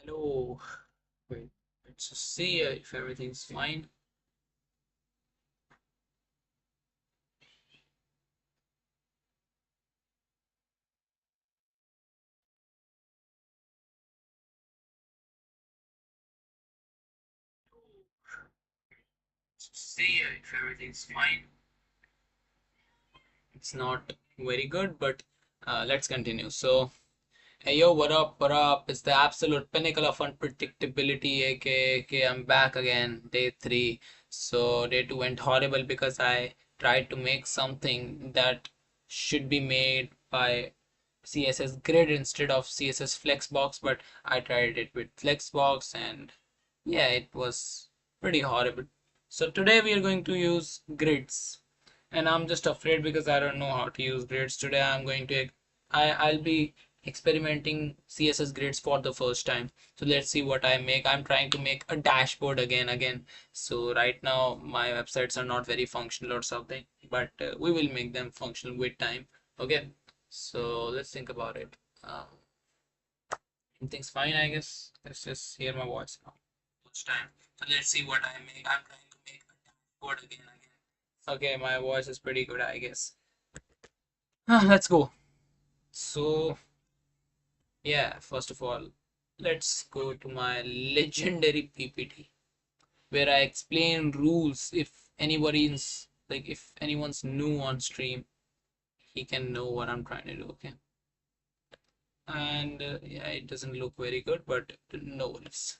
Hello. Wait, let's just see if everything's fine. Let's just see if everything's fine. It's not very good, but let's continue. So, hey yo, what up? What up? It's the absolute pinnacle of unpredictability, aka I'm back again, day three. So, day two went horrible because I tried to make something that should be made by CSS Grid instead of CSS Flexbox, but I tried it with Flexbox and yeah, it was pretty horrible. So today we are going to use grids, and I'm just afraid because I don't know how to use grids. Today I'll be experimenting CSS grids for the first time. So let's see what I make. I'm trying to make a dashboard again. So right now my websites are not very functional or something, but we will make them functional with time. Okay, so let's think about it. Everything's fine, I guess. Let's just hear my voice now. First time. So let's see what I make. I'm trying to make a dashboard again. Okay, my voice is pretty good, I guess. Let's go. So, yeah, first of all, let's go to my legendary PPT where I explain rules. If anyone's new on stream, he can know what I'm trying to do, okay? And yeah, it doesn't look very good, but no worries.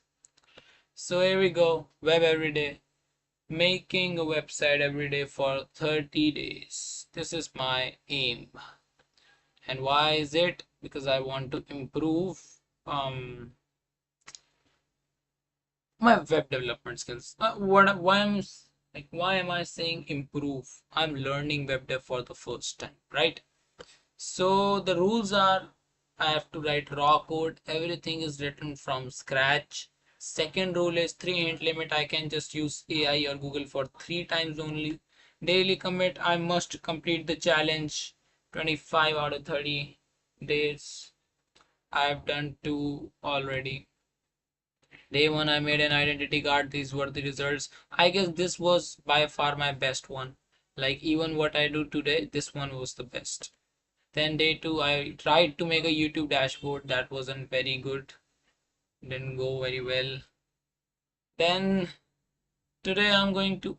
So here we go, web every day. Making a website every day for 30 days. This is my aim. And why is it? Because I want to improve my web development skills. Why am I saying improve? I'm learning web dev for the first time, right? So the rules are I have to write raw code. Everything is written from scratch. Second rule is 3 hint limit. I can just use AI or Google for 3 times only. Daily commit. I must complete the challenge 25 out of 30 days. I've done 2 already. Day 1 I made an identity card. These were the results. I guess this was by far my best one. Like even what I do today, this one was the best. Then day 2 I tried to make a YouTube dashboard. That wasn't very good. Didn't go very well. Then today I'm going to,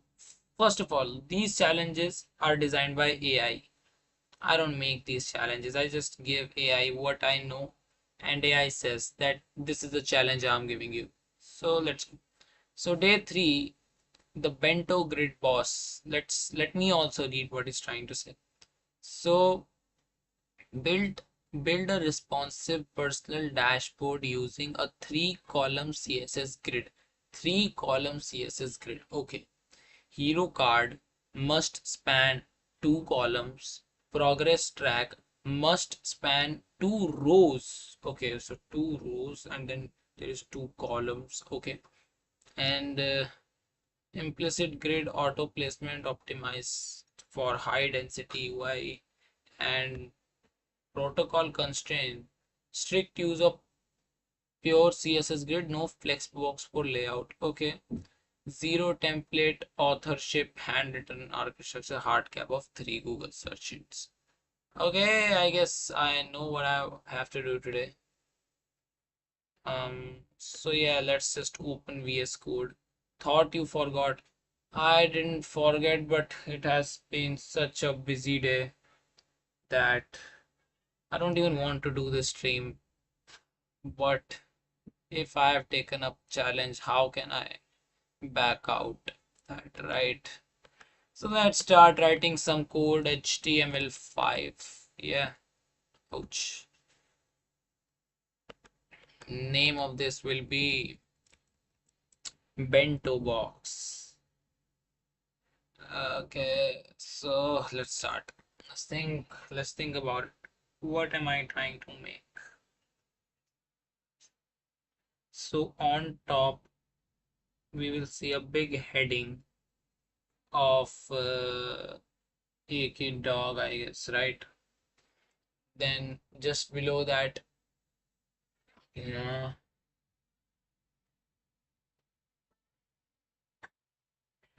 first of all, these challenges are designed by AI. I don't make these challenges. I just give AI what I know, and AI says that this is the challenge I'm giving you. So let's go. So day 3, the bento grid boss. Let me also read what it's trying to say. So build build a responsive personal dashboard using a 3-column CSS grid. 3-column CSS grid. Okay. Hero card must span 2 columns. Progress track must span 2 rows. Okay, so 2 rows and then there is 2 columns. Okay. And implicit grid auto placement optimized for high density UI and protocol constraint, strict use of pure CSS grid, no flexbox for layout. Okay. Zero template authorship, handwritten architecture, hard cap of 3 Google search hits. Okay, I guess I know what I have to do today. So yeah, let's just open VS Code. Thought you forgot. I didn't forget, but it has been such a busy day that I don't even want to do this stream. But if I have taken up challenge, how can I back out that, right? So let's start writing some code HTML5. Yeah, ouch. Name of this will be bento box. Okay, so let's start. Let's think about it. What am I trying to make? So on top we will see a big heading of AK dog, I guess, right? Then just below that, yeah,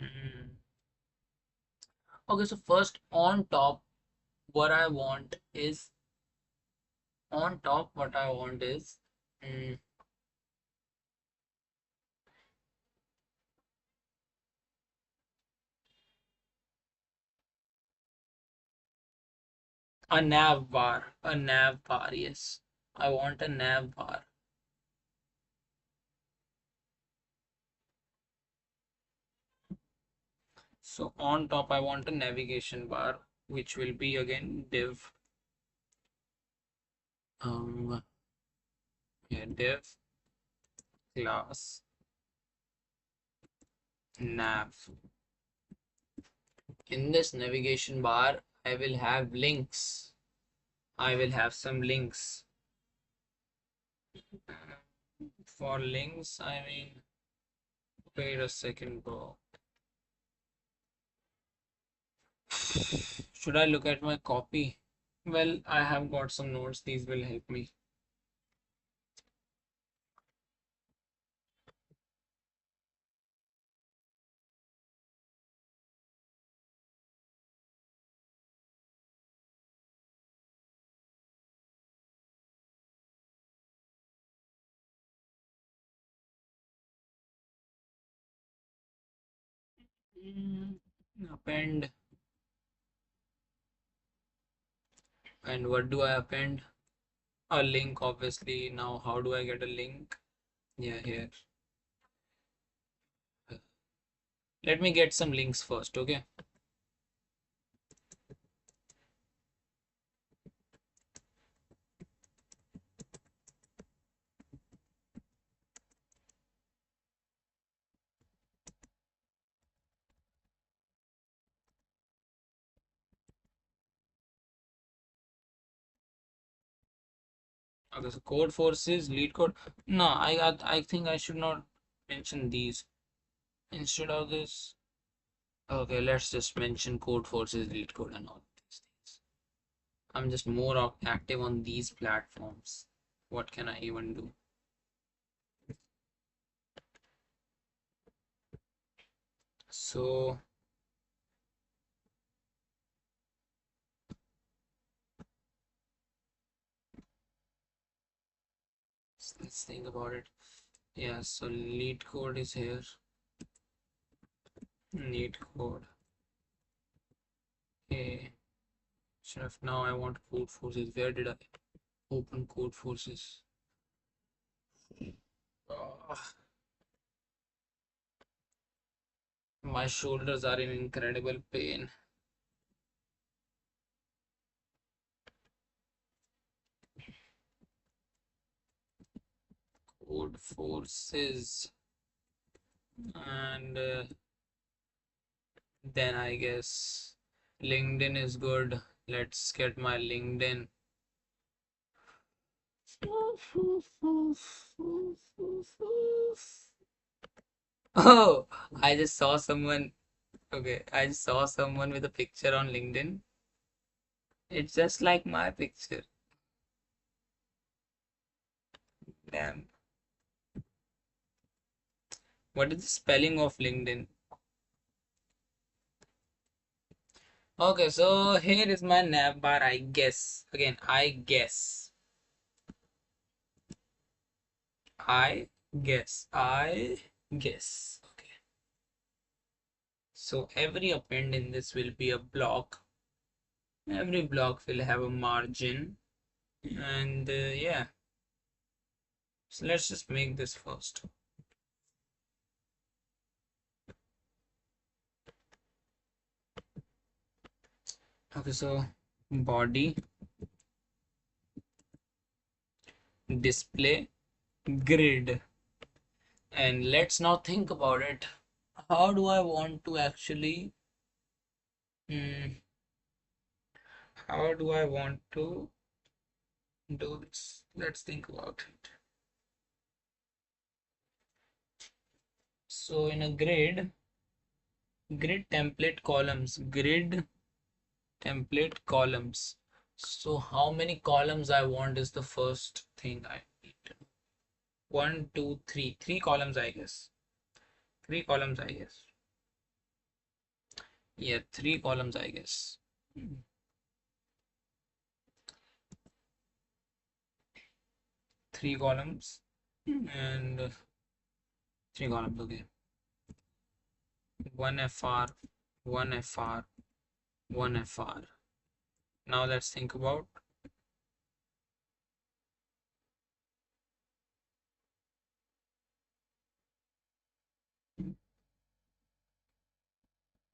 Mm. Okay, so first on top, what I want is what I want is mm, a nav bar. A nav bar, yes. I want a nav bar. So on top, I want a navigation bar, which will be again div. Um, yeah, div class nav. In this navigation bar, I will have links. I will have some links. For links, I mean, wait a second, bro. Should I look at my copy? Well, I have got some notes. These will help me. Mm, Append. And what do I append? A link, obviously. Now, how do I get a link? Yeah, here. Let me get some links first, okay? Okay, so code forces, lead code. No, I think I should not mention these. Instead of this, okay, let's just mention code forces, lead code, and all these things. I'm just more active on these platforms. What can I even do? So let's think about it. Yeah, so lead code is here. Lead code. Okay. Chef, now I want code forces. Where did I open code forces? Ah, my shoulders are in incredible pain. Code forces. And then I guess LinkedIn is good. Let's get my LinkedIn. Oh, I just saw someone. Okay, I just saw someone with a picture on LinkedIn. It's just like my picture. Damn. What is the spelling of LinkedIn? Okay, so here is my nav bar, I guess. Again, I guess. I guess. I guess. Okay. So every append in this will be a block. Every block will have a margin. And yeah. So let's just make this first. Okay, so body, display, grid. And let's now think about it. How do I want to actually, hmm, how do I want to do this? Let's think about it. So in a grid template columns, grid template columns. So how many columns I want is the first thing I need to know. One, two, three. Three columns, I guess. Three columns, I guess. Yeah, 3 columns, I guess. 3 columns and 3 columns. Okay, one FR, one FR, one FR. Now let's think about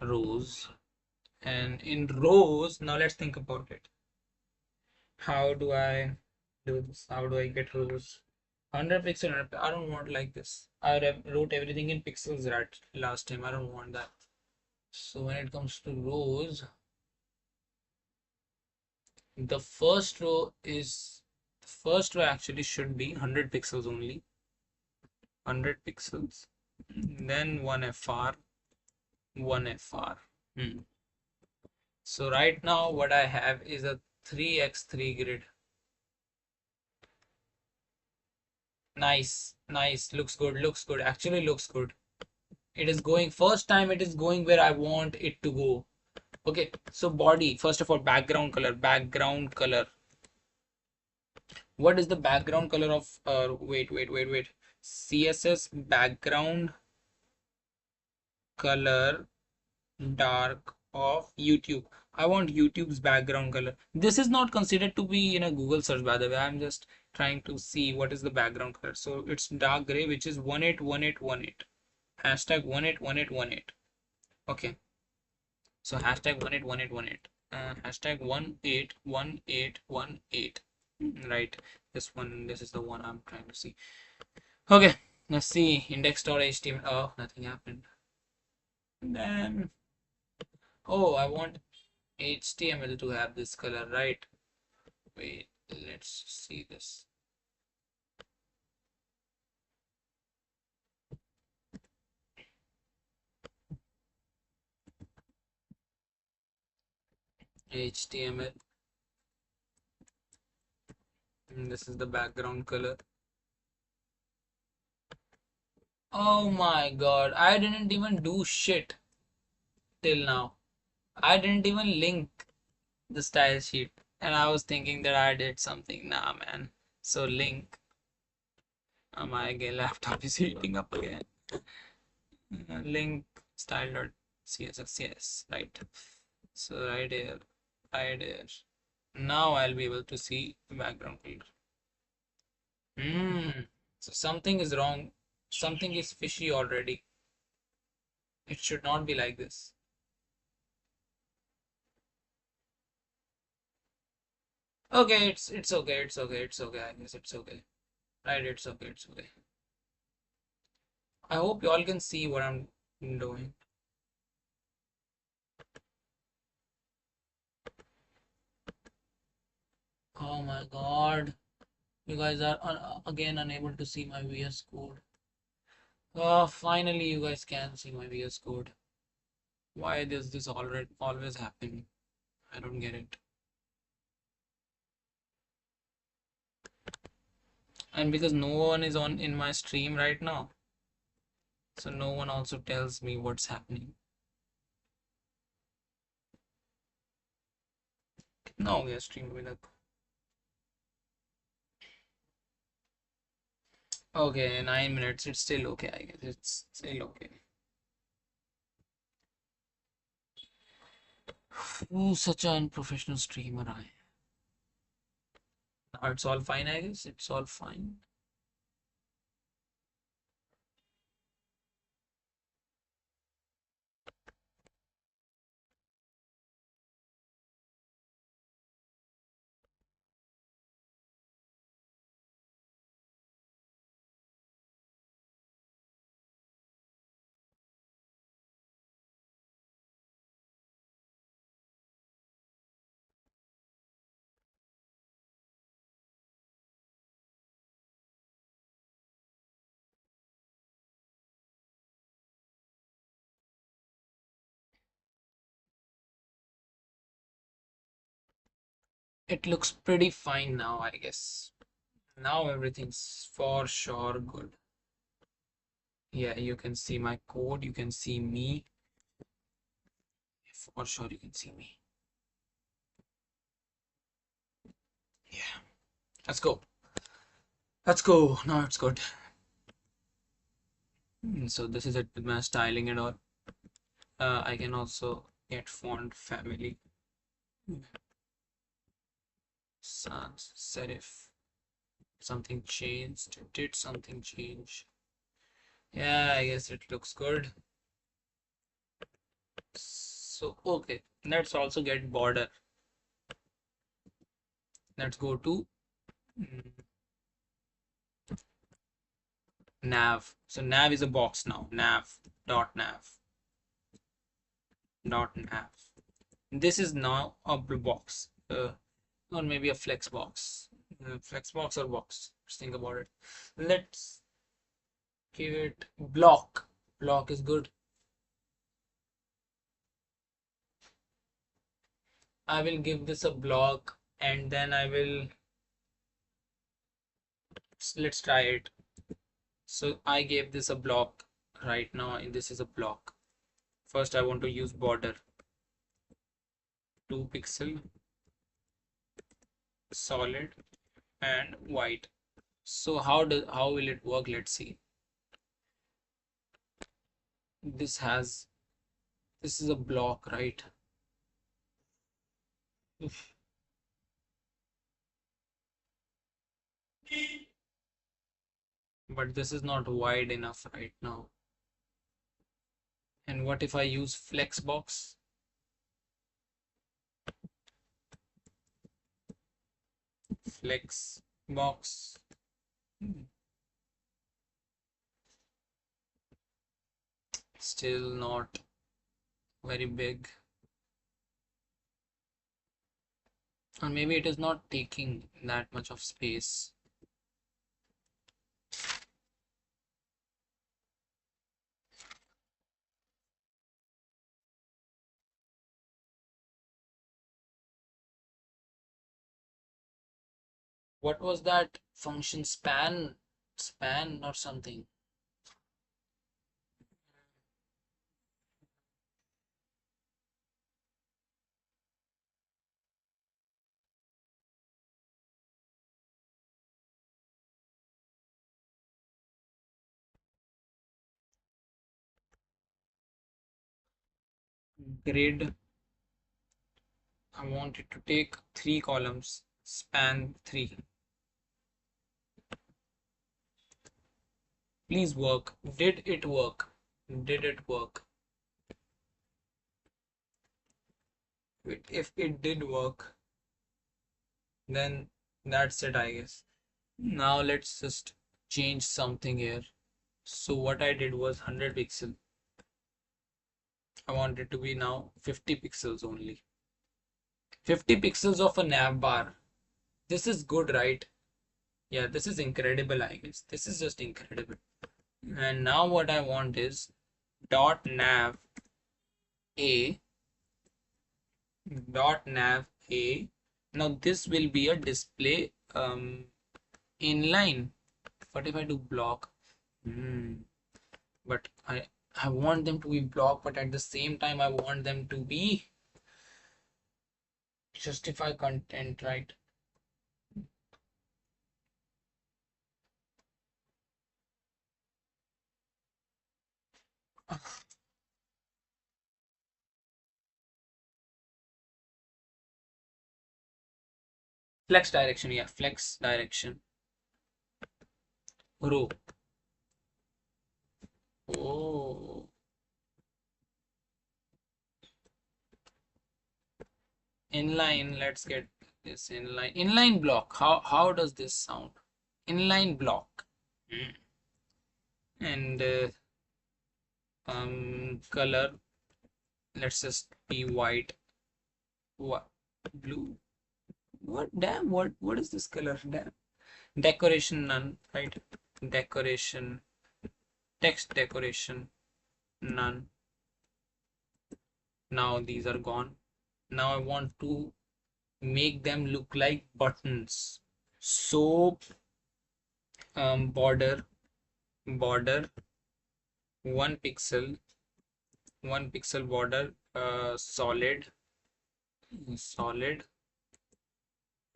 rows. And in rows, now let's think about it. How do I do this? How do I get rows? 100 pixel. I don't want like this. Wrote everything in pixels right last time. I don't want that. So when it comes to rows, the first row actually should be 100 pixels only. 100 pixels. Then one FR, one FR. So right now what I have is a 3x3 grid. Nice, nice, looks good, actually looks good. It is going, first time it is going where I want it to go. Okay, so body, first of all, background color, what is the background color of wait, CSS background color dark of YouTube. I want YouTube's background color. This is not considered to be in a Google search, by the way. I'm just trying to see what is the background color. So it's dark gray, which is 181818. Hashtag 181818. Okay. So hashtag 181818. Hashtag 181818. Right. This is the one I'm trying to see. Okay. Let's see. Index.html. Oh, nothing happened. And then, oh, I want HTML to have this color, right? Wait, let's see this. HTML. And this is the background color. Oh my god, I didn't even do shit till now. I didn't even link the style sheet. And I was thinking that I did something. Nah, man. So link. My again laptop is heating up again. Link style.css. Yes, right. So right here, right here. Now I'll be able to see the background color. So something is wrong. Something is fishy already. It should not be like this. Okay, it's okay, it's okay. I guess it's okay. Right, it's okay, it's okay. I hope you all can see what I'm doing. Oh my god. You guys are again unable to see my VS Code. Oh, finally you guys can see my VS Code. Why does this always happen? I don't get it. And because no one is on in my stream right now, so no one also tells me what's happening. कितना हो गया stream अभी तक? Okay, 9 minutes. It's still okay, I guess. It's still okay. Ooh, such an unprofessional streamer I am. Now it's all fine, I guess. It's all fine. It looks pretty fine now, I guess. Now everything's for sure good. Yeah, you can see my code, you can see me. for sure you can see me. Yeah, let's go. Let's go. Now it's good. So this is it with my styling and all. I can also get font family. Sans serif. Something changed. Did something change? Yeah, I guess it looks good. So okay, let's also get border. Let's go to nav. So nav is a box now. Nav. This is now a box, or maybe a flex box. Flex box or box. Just think about it. Let's give it block. Block is good. I will give this a block, and then I will, let's try it. So I gave this a block right now, and this is a block. First I want to use border. 2 pixel, solid and white. So how will it work? Let's see. This is a block, right? But this is not wide enough right now. And what if I use flex box? Flex box. Still not very big. Or maybe it is not taking that much of space. What was that function? Span or something? Grid. I want it to take 3 columns. Span 3. Please work. Did it work? Did it work? If it did work, then that's it, I guess. Now let's just change something here. So what I did was 100 pixel. I want it to be now 50 pixels only. 50 pixels of a nav bar. This is good, right? Yeah, this is incredible, I guess. This is just incredible. And now what I want is dot nav a Now this will be a display inline. What if I do block? But I want them to be block, but at the same time I want them to be justify content, right? Flex direction, yeah, flex direction. Row. Oh. Inline, let's get this inline. Inline block. How does this sound? Inline block. And color, let's just be white. What? Blue. What? Damn, what is this color? Damn. Decoration, none, right? Decoration. Text decoration, none. Now these are gone. Now I want to make them look like buttons. So border 1 pixel border solid,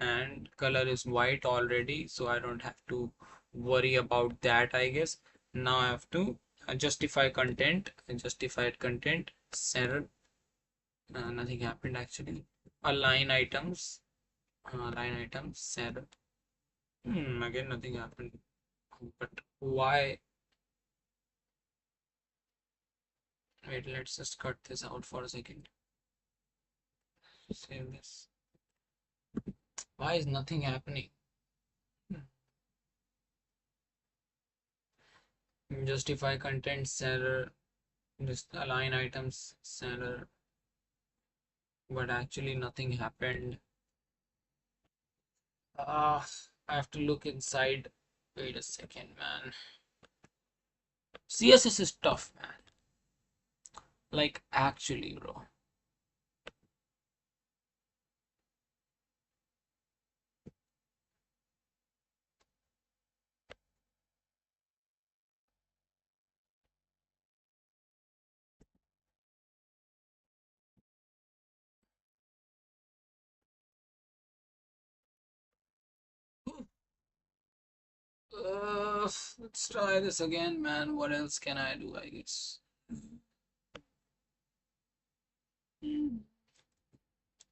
and color is white already, so I don't have to worry about that, I guess. Now I have to justify content, justified content, center. Nothing happened actually. Align items, center. Again nothing happened. But why? Wait, let's just cut this out for a second. Save this. Why is nothing happening? Justify content, center. Just align items, center. But actually nothing happened. I have to look inside. Wait a second, man. CSS is tough, man. Like, actually, bro. Let's try this again, man. What else can I do, I guess?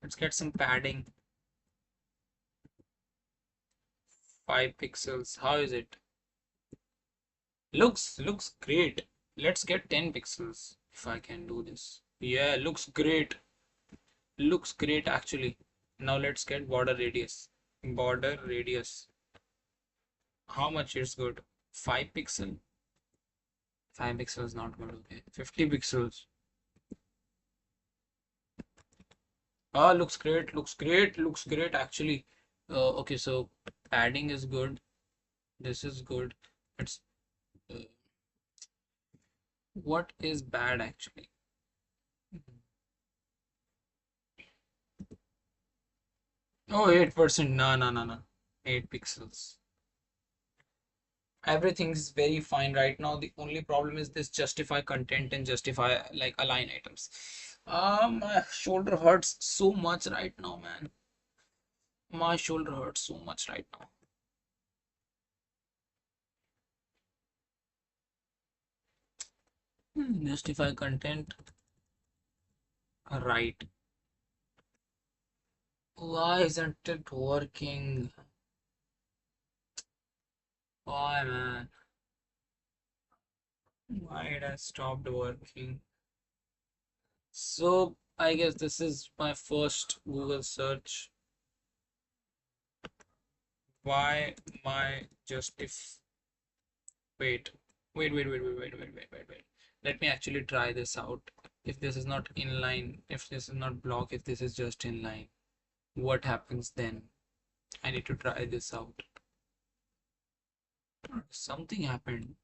Let's get some padding. 5 pixels. How is it? Looks great. Let's get 10 pixels if I can do this. Yeah, looks great. Looks great actually. Now let's get border radius. Border radius. How much is good? 5 pixel. 5 pixels not good. Okay. 50 pixels. Ah, looks great. Looks great. Looks great actually. Okay, so padding is good. This is good. It's what is bad actually? Oh, 8%. No, no, no, no. 8 pixels. Everything is very fine right now. The only problem is this justify content and justify like align items. My shoulder hurts so much right now, man. My shoulder hurts so much right now. Justify content. Right. Why isn't it working? Why, man? Why it has stopped working? So, I guess this is my first Google search. Why my justif wait wait. Let me actually try this out. If this is not inline, if this is not block, if this is just inline, what happens then? I need to try this out. Something happened.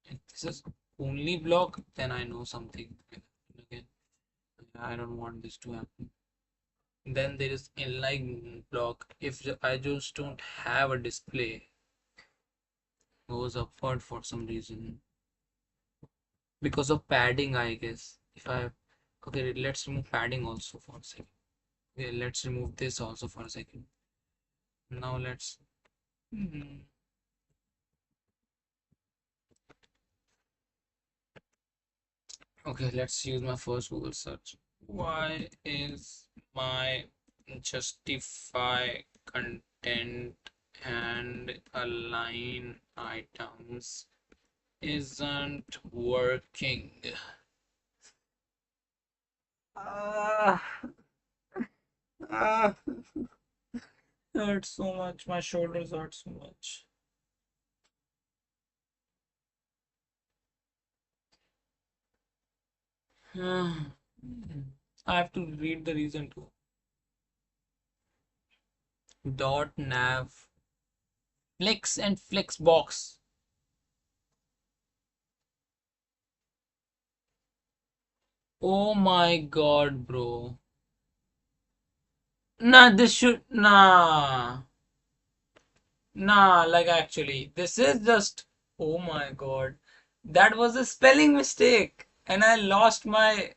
If this is only block, then I know something again. I don't want this to happen. Then there is inline block. If I just don't have a display, goes upward for some reason because of padding, I guess. If I okay, let's remove padding also for a second. Okay, let's remove this also for a second. Now let's okay, let's use my first Google search. Why is my justify content and align items isn't working? Ah, ah, hurts so much. My shoulders hurt so much. I have to read the reason too. Dot nav flex and flexbox. Oh my god, bro. Nah, this should nah, like actually, this is just oh my god. That was a spelling mistake. And I lost my,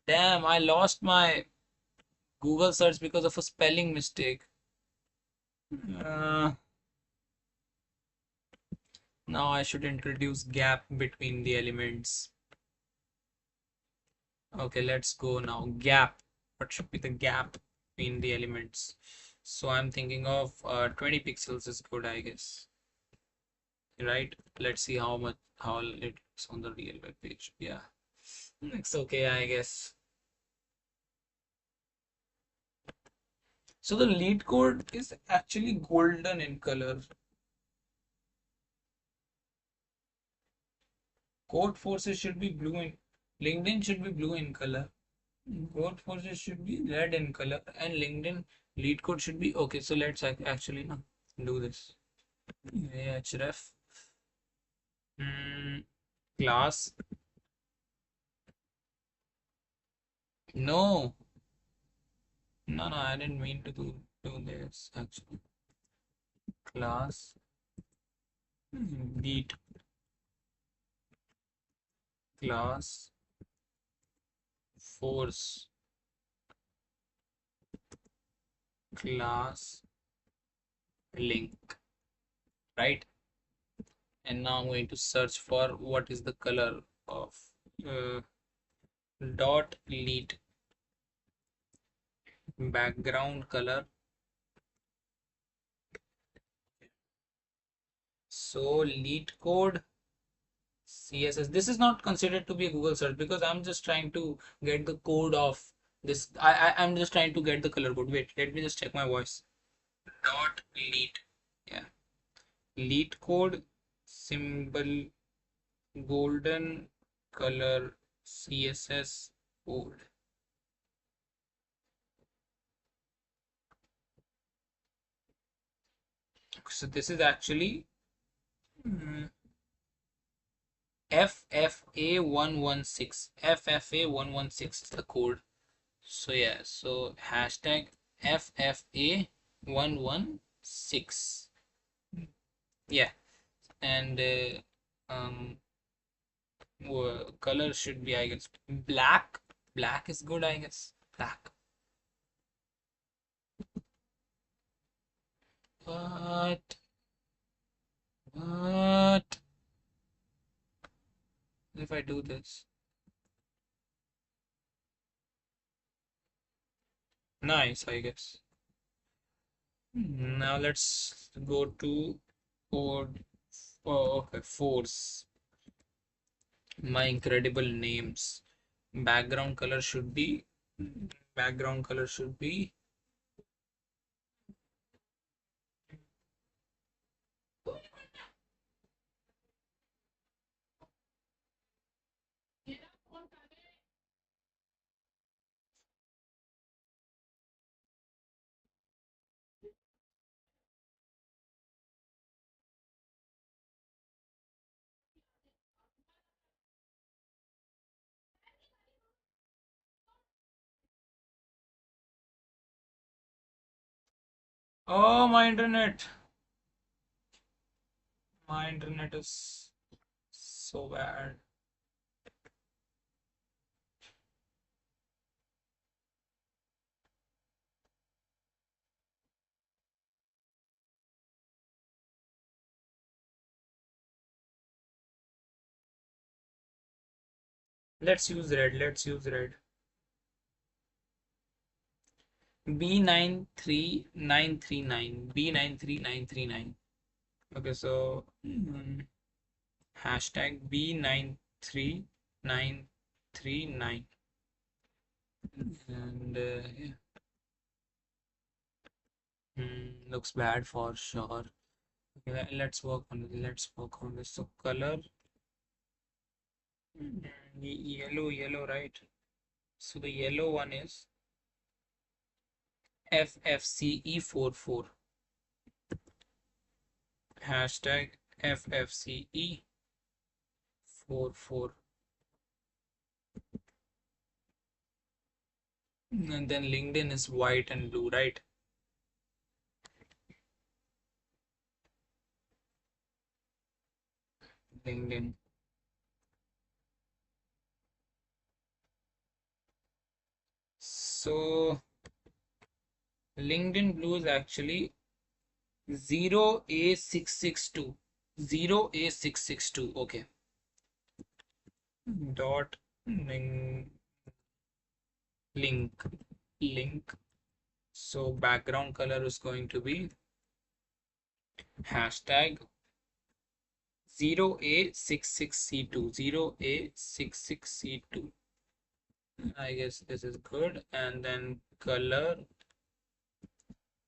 damn, I lost my Google search because of a spelling mistake. Uh, Now I should introduce gap between the elements. Okay, let's go now. Gap. What should be the gap between the elements? So I'm thinking of 20 pixels is good, I guess. Right? Let's see how it looks on the real web page. Yeah, it's okay, I guess. So the lead code is actually golden in color. Code forces should be blue in LinkedIn should be blue in color. Code forces should be red in color, and LinkedIn lead code should be okay. So let's actually now do this. href class. No, no, I didn't mean to do this actually. Class lead class force class link, right? And now I'm going to search for what is the color of uh, dot lead background color. So lead code CSS. This is not considered to be a Google search because I'm just trying to get the code of this. I'm just trying to get the color code. Wait, let me just check my voice. Dot lead. Yeah. Lead code symbol golden color CSS code. So this is actually FFA116. FFA116 is the code. So yeah, so hashtag FFA116. Yeah, and color should be, I guess, black. Black is good, I guess. Black. But what if I do this? Nice, I guess. Now let's go to code. Oh, okay, force. My incredible names. Background color should be. Background color should be. Oh, my internet. My internet is so bad. Let's use red. Let's use red. B93939. B93939. Okay, so hashtag B93939. And yeah. Looks bad for sure. Okay, let's work on it. Let's work on this. So color yellow, right? So the yellow one is FFCE44. Hashtag FFCE44. And then LinkedIn is white and blue, right? LinkedIn. So LinkedIn Blue is actually 0A662. 0A662. Okay. Dot link. Link. So background color is going to be hashtag 0A66C2. 0A66C2. I guess this is good. And then color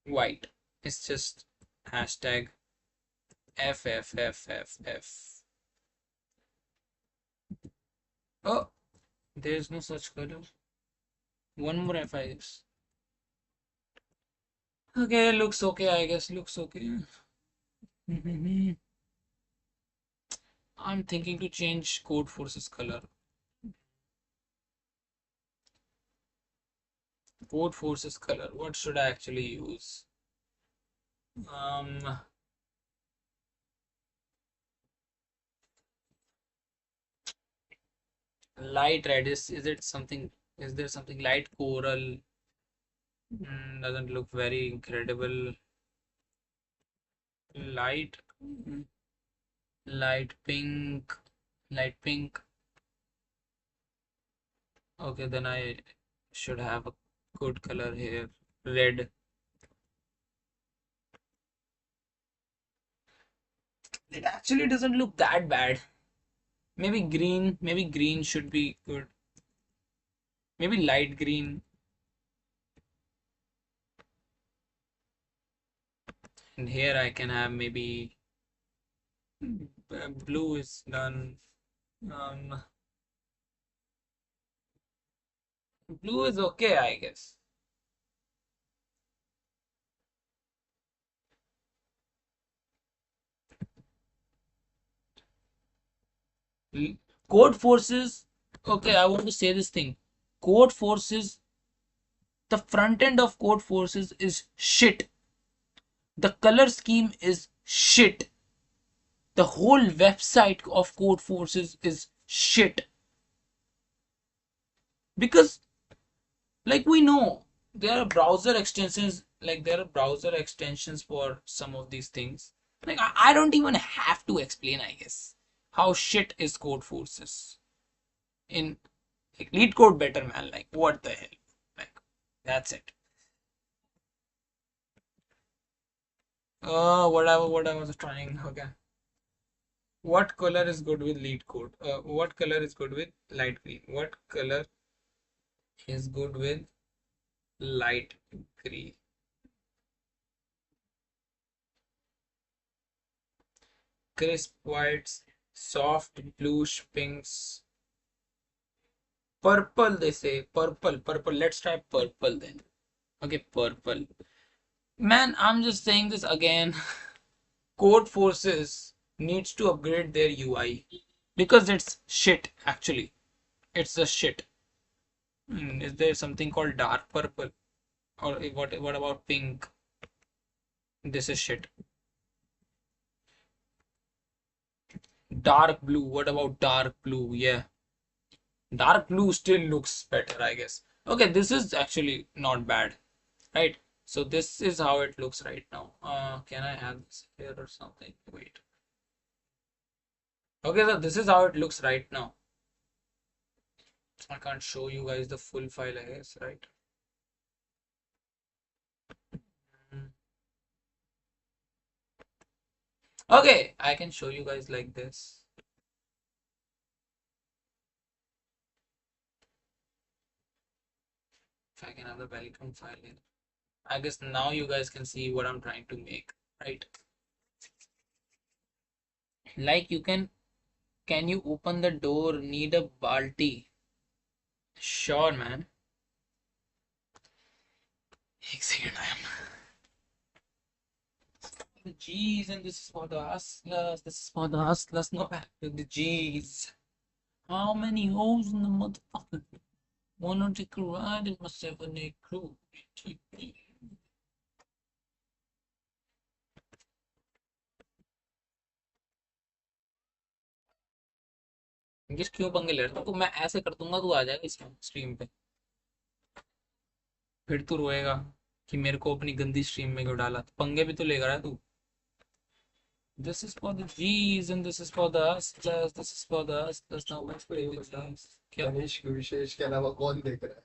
white. It's just hashtag FFFFF. Oh, there's no such color. One more F, I guess. Okay, looks okay, I guess. Looks okay. I'm thinking to change Code Force's color. Code Force's color. What should I actually use? Um, Light red. Is it something? Is there something light coral? Doesn't look very incredible. Light, light pink, light pink. Okay, then I should have a good color here. Red. It actually doesn't look that bad. Maybe green. Maybe green should be good. Maybe light green. And here I can have maybe blue is done. Um, Blue is okay, I guess. Code Forces. Okay, I want to say this thing. Code Forces. The front end of Code Forces is shit. The color scheme is shit. The whole website of Code Forces is shit. Because, like, we know there are browser extensions, for some of these things. Like, I don't even have to explain, I guess, how shit is Code Forces. In like, lead code better, man. Like, what the hell? Like, that's it. What I was trying. Okay. What color is good with lead code? What color is good with light green? What color is good with light green? Crisp whites, soft bluish pinks, purple. They say purple, purple. Let's try purple then. Okay, purple. Man, I'm just saying this again. Code Forces needs to upgrade their UI because it's shit. Actually, it's a shit. Is there something called dark purple? Or what about pink? This is shit. Dark blue. What about dark blue? Yeah. Dark blue still looks better, I guess. Okay, this is actually not bad, right? So this is how it looks right now. Can I have this here or something? Wait. Okay, so this is how it looks right now. I can't show you guys the full file, I guess, right? Mm. Okay, I can show you guys like this. If I can have the welcome file here. I guess now you guys can see what I'm trying to make, right? Like can you open the door? Need a balti? Sure, man. एक second, I am. The G's and this is for the hustlers. This is for the hustlers. No back to the G's. How many holes in the motherfucker? Wanna take a ride in my 7-8 crew? किस क्यों पंगे ले रहा हूँ? तो मैं ऐसे कर दूंगा, तू आ जाएगा इस स्ट्रीम पे. फिर तू रोएगा कि मेरे को अपनी गंदी स्ट्रीम में क्यों डाला, पंगे भी तो लेगा रहा तू। This is for the G's and this is for the us plus this is for the us plus now let's play with G's। क्या गणेश विशेष के अलावा कौन देख रहा है?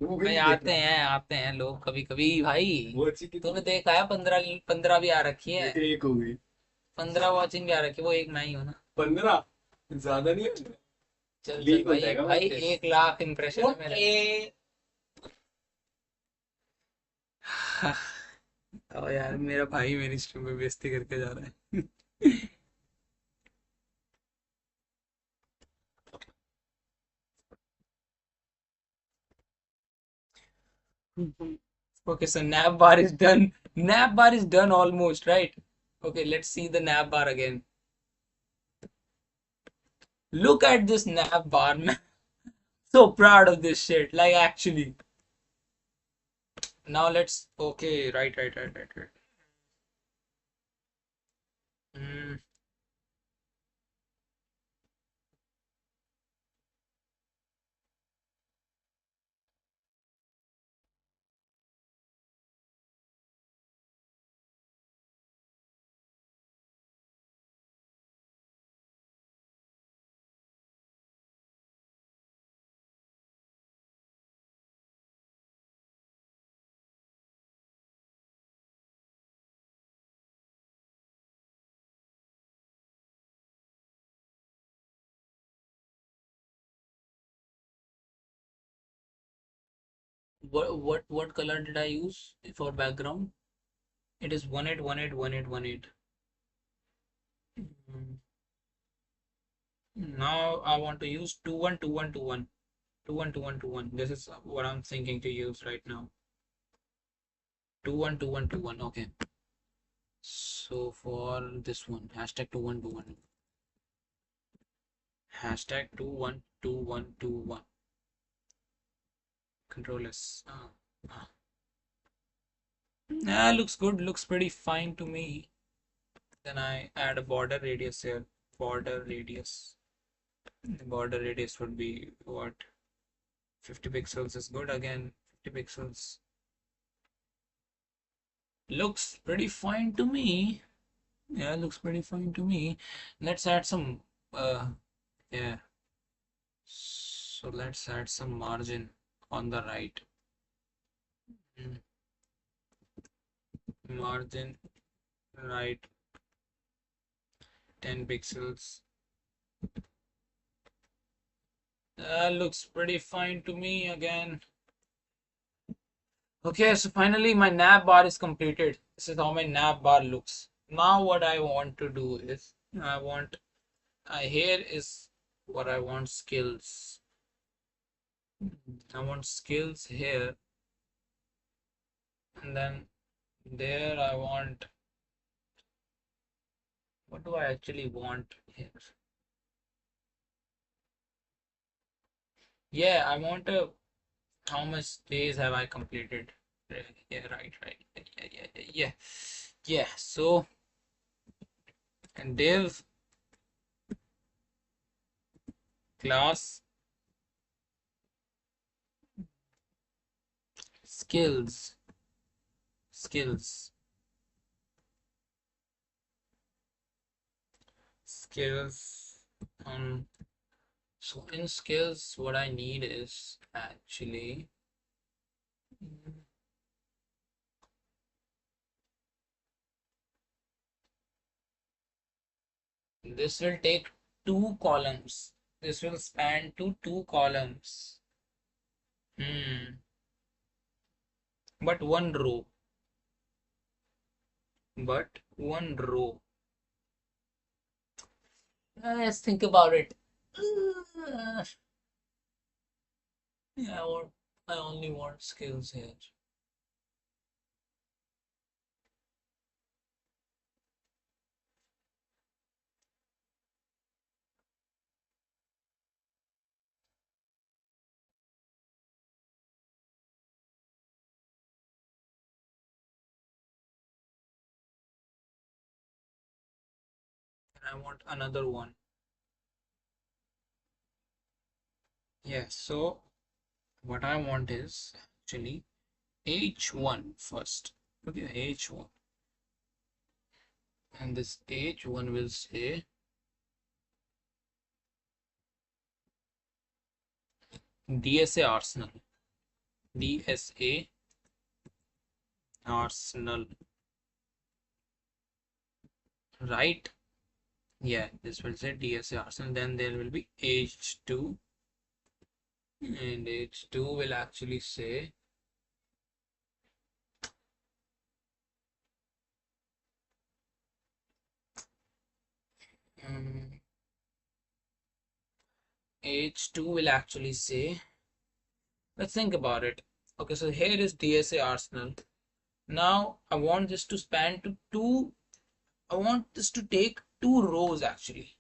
वो भी भाई नहीं देख रहा। आते हैं लोग कभी कभी भाई। वो अच्छी तूने कितनी? देखा है 15 भी आ रखी है। एक हो गई। 15 वॉचिंग भी आ रखी है, वो एक ना ही हो ना। 15 ज्यादा नहीं है? चल चल लीक हो भाई जाएगा भाई, मेरे। 1 लाख इंप्रेशन है मेरा। ओ यार मेरा भाई मेरी स्ट्रीम में बेइज्जती करके जा रहा है। Okay, so nav bar is done. Nav bar is done almost, right? Okay, let's see the nav bar again. Look at this nav bar, man. So proud of this shit. Like actually. Now let's okay, right. Hmm. What color did I use for background? It is 18181818. Hmm. Now I want to use 212121. 212121. This is what I'm thinking to use right now. 212121. Okay. So for this one, hashtag 2121. Hashtag 212121. Control S. Yeah, looks good. Looks pretty fine to me. Then I add a border radius here. Border radius. The border radius would be what? 50 pixels is good again. 50 pixels. Looks pretty fine to me. Yeah, looks pretty fine to me. Let's add some yeah. So let's add some margin on the right. Mm, Margin right 10 pixels. Looks pretty fine to me again. Okay, so finally my nav bar is completed. This is how my nav bar looks. Now what I want to do is I want here is what I want skills. I want skills here, and then there I want, what do I actually want here? Yeah, I want a how much days have I completed? Yeah, right. Yeah. So and div class skills skills skills. So in skills, what I need is actually this will take 2 columns. This will span to 2 columns. Hmm. But one row. But one row. Let's think about it. Uh, yeah, I only want skills here. And I want another one. Yeah, so what I want is actually h1 first. Okay, h1, and this h1 will say DSA Arsenal. DSA Arsenal, right? Yeah, this will say DSA Arsenal. Then there will be h2, and h2 will actually say um, h2 will actually say, let's think about it. Okay, so here is DSA Arsenal. Now I want this to span to two. I want this to take two rows actually.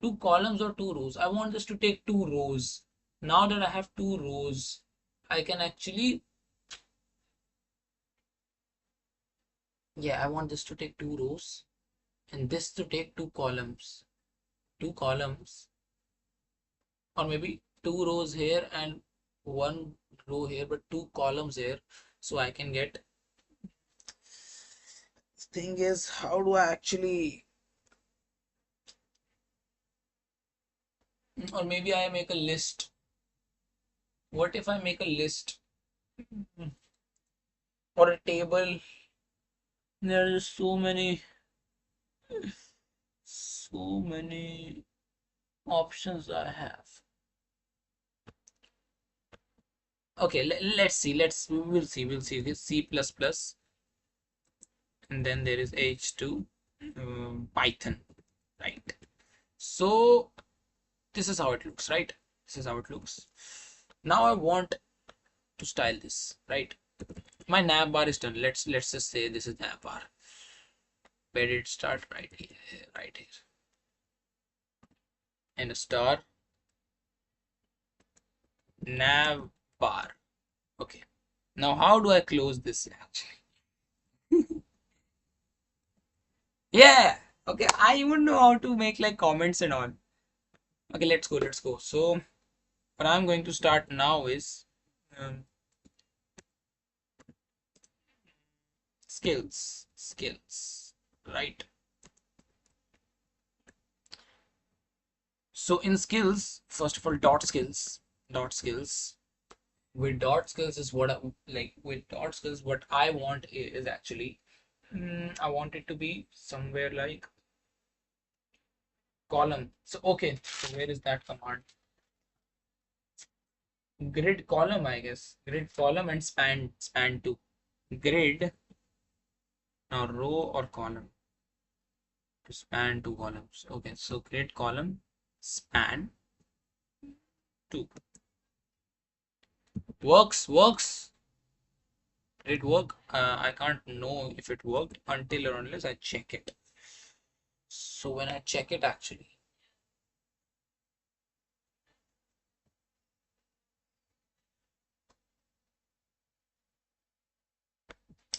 Two columns or two rows. I want this to take two rows. Now that I have two rows, I can actually, yeah, I want this to take two rows and this to take two columns. Two columns, or maybe two rows here and one row here, but two columns here. So I can get, the thing is, how do I actually, or maybe I make a list. What if I make a list or a table? There are just so many options I have. Okay, let's see. We'll see this C++, and then there is H2, Python, right? So this is how it looks, right? This is how it looks. Now I want to style this, right? My nav bar is done. Let's just say this is nav bar. Where did it start? Right here, right here, and a star nav bar. Okay. Now how do I close this actually? Yeah. Okay. I even know how to make like comments and all. Okay, let's go. So what I'm going to start now is um, skills, right? So in skills, first of all, dot skills. With dot skills is what I, like with dot skills, what I want is actually, I want it to be somewhere like column. So okay, so where is that command? Grid column, I guess. Grid column and span to. Grid, now row or column to span two columns. Okay, so grid column span two. Works. Did it work? I can't know if it worked until or unless I check it. So when I check it actually,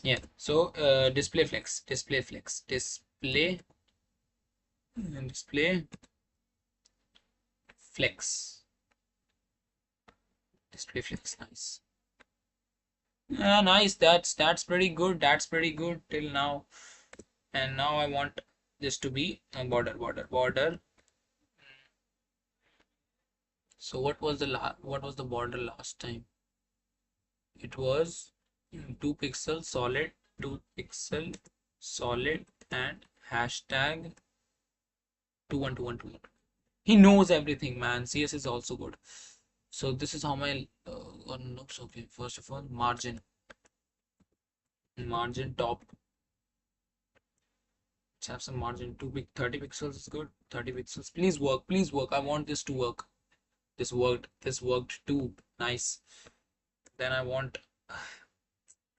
yeah. So display flex, display flex. Nice. Yeah, nice. That's pretty good. That's pretty good till now. And now I want this to be a border. So what was the border last time? It was 2 pixel solid, 2 pixel solid, and hashtag 212121. He knows everything, man. CS is also good. So this is how my one looks. Okay, first of all, margin top. Let's have some margin. Too big. 30 pixels is good. 30 pixels. Please work. Please work. I want this to work. This worked. This worked too. Nice. Then I want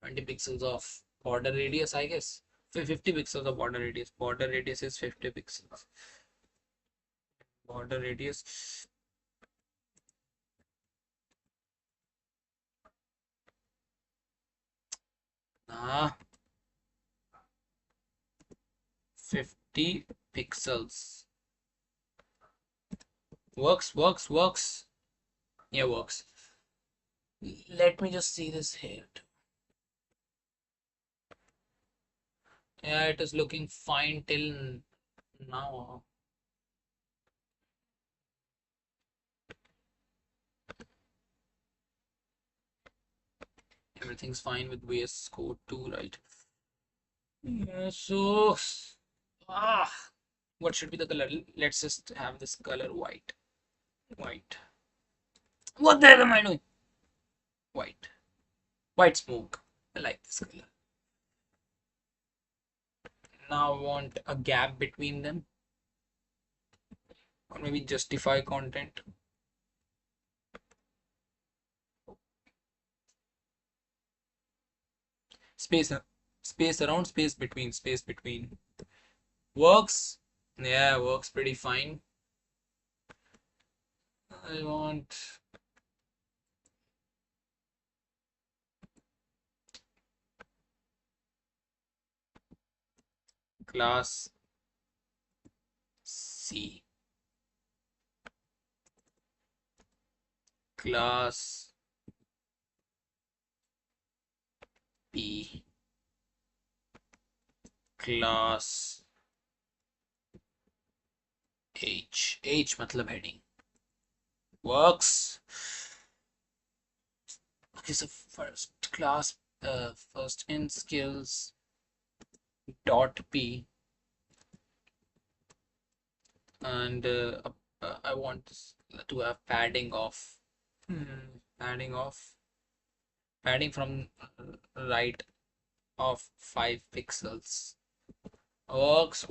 20 pixels of border radius, I guess. 50 pixels of border radius. Border radius is 50 pixels. Border radius. Ah, 50 pixels. Works. Yeah, works. Let me just see this here. Yeah, it is looking fine till now. Everything's fine with VS Code 2, right? Yeah, so, ah, what should be the color? Let's just have this color white. White. What the hell am I doing? White. White smoke. I like this color. Now I want a gap between them, or maybe justify content. Space, space around, space between. Works. Yeah, works pretty fine. I want class C, class B, class H. H matlab heading. Works. Okay, so first class, first in skills dot P, and I want this to have padding of, padding of, padding from right of 5 pixels. Works.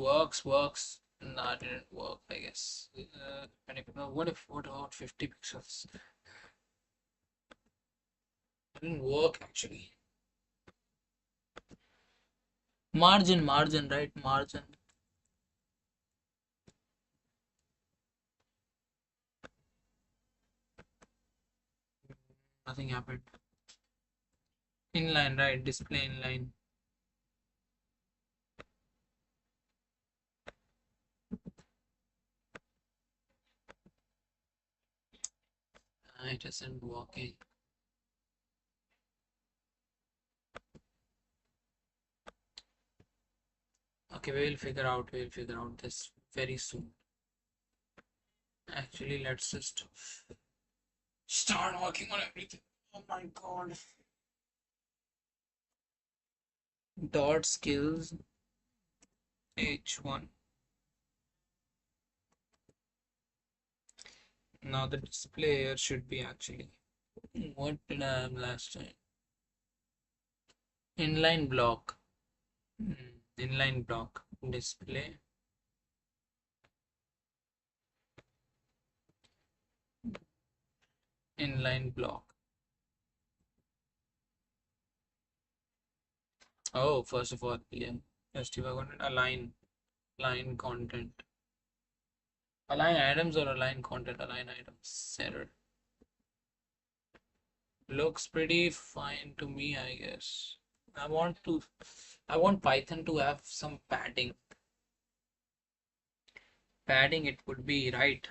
No, it didn't work, I guess. What about 50 pixels? It didn't work actually. Margin, right? Margin. Nothing happened. Inline, right? Display inline. It isn't working. Okay, we'll figure out this very soon. Actually, let's just start working on everything. Oh my god. Dot skills H1. Now the display here should be actually. What did I have last time? Inline block. Inline block. Display. Inline block. Oh, first of all, yeah. Justify content. Align content. Align items or align content? Align items. Error. Looks pretty fine to me, I guess. I want to, I want Python to have some padding. Padding it would be right.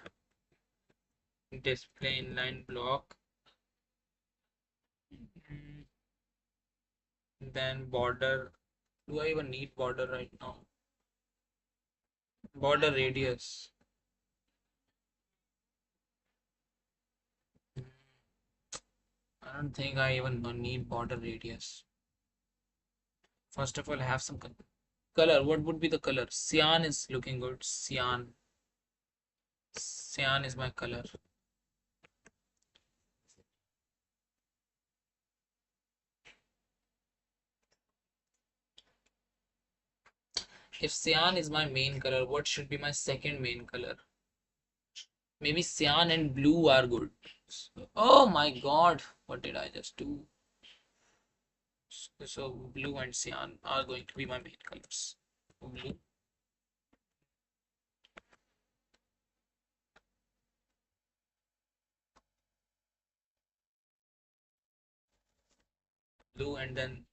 Display inline block. Then border. Do I even need border right now? Border radius. I don't think I even need border radius. First of all, I have some color. What would be the color? Cyan is looking good. Cyan. Cyan is my color. If cyan is my main color, what should be my second main color? Maybe cyan and blue are good. Oh my god, what did I just do? So blue and cyan are going to be my main colors. Blue. Blue and then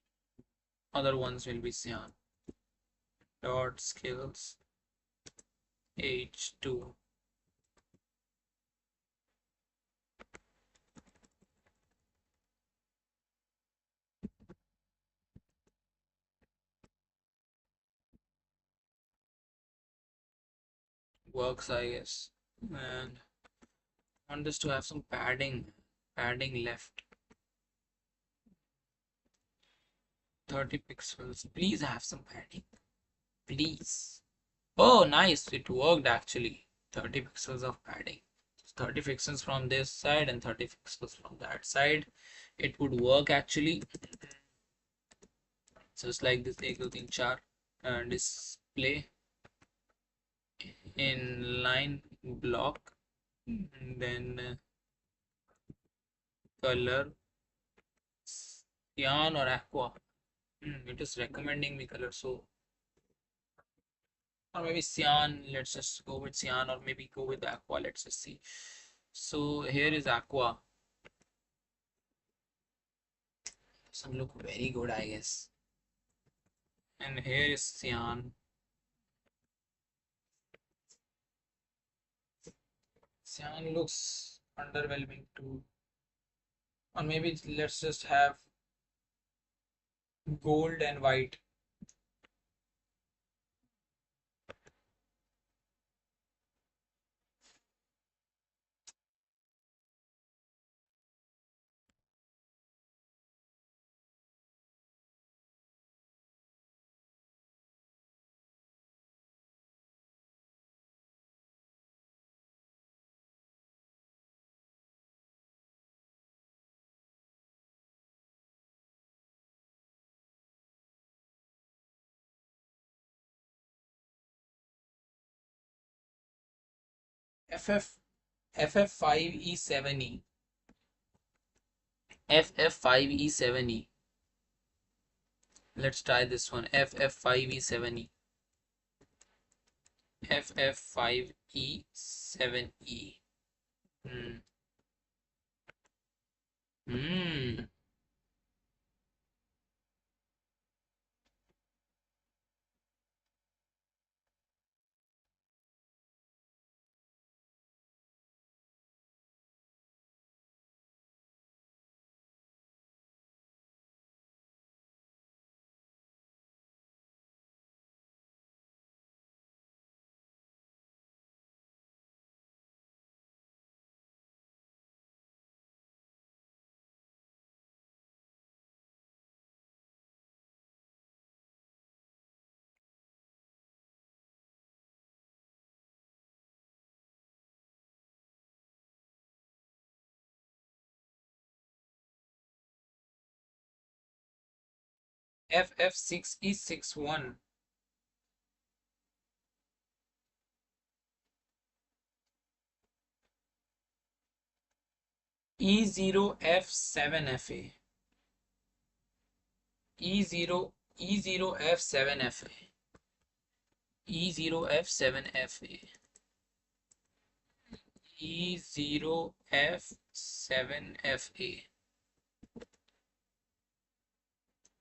other ones will be cyan. Dot skills H2. works, I guess. And I want this to have some padding left. 30 pixels. Please have some padding. Please. Oh, nice. It worked actually. 30 pixels of padding. 30 pixels from this side and 30 pixels from that side. It would work actually. Just like this 1 2 3 4 display in line block, and then color cyan or aqua. It is recommending me color, so or maybe cyan. Let's just go with cyan, or maybe go with aqua. Let's just see. So here is aqua. Doesn't look very good, I guess. And here is cyan. Cyan looks underwhelming too. Or maybe let's just have gold and white. FF FF5E7E. FF5E7E. Let's try this one. FF5E7E. FF5E7E. Hmm. Hmm. FF6E61. E0F7FA. E0F7FA. E0F7FA. E0F7FA.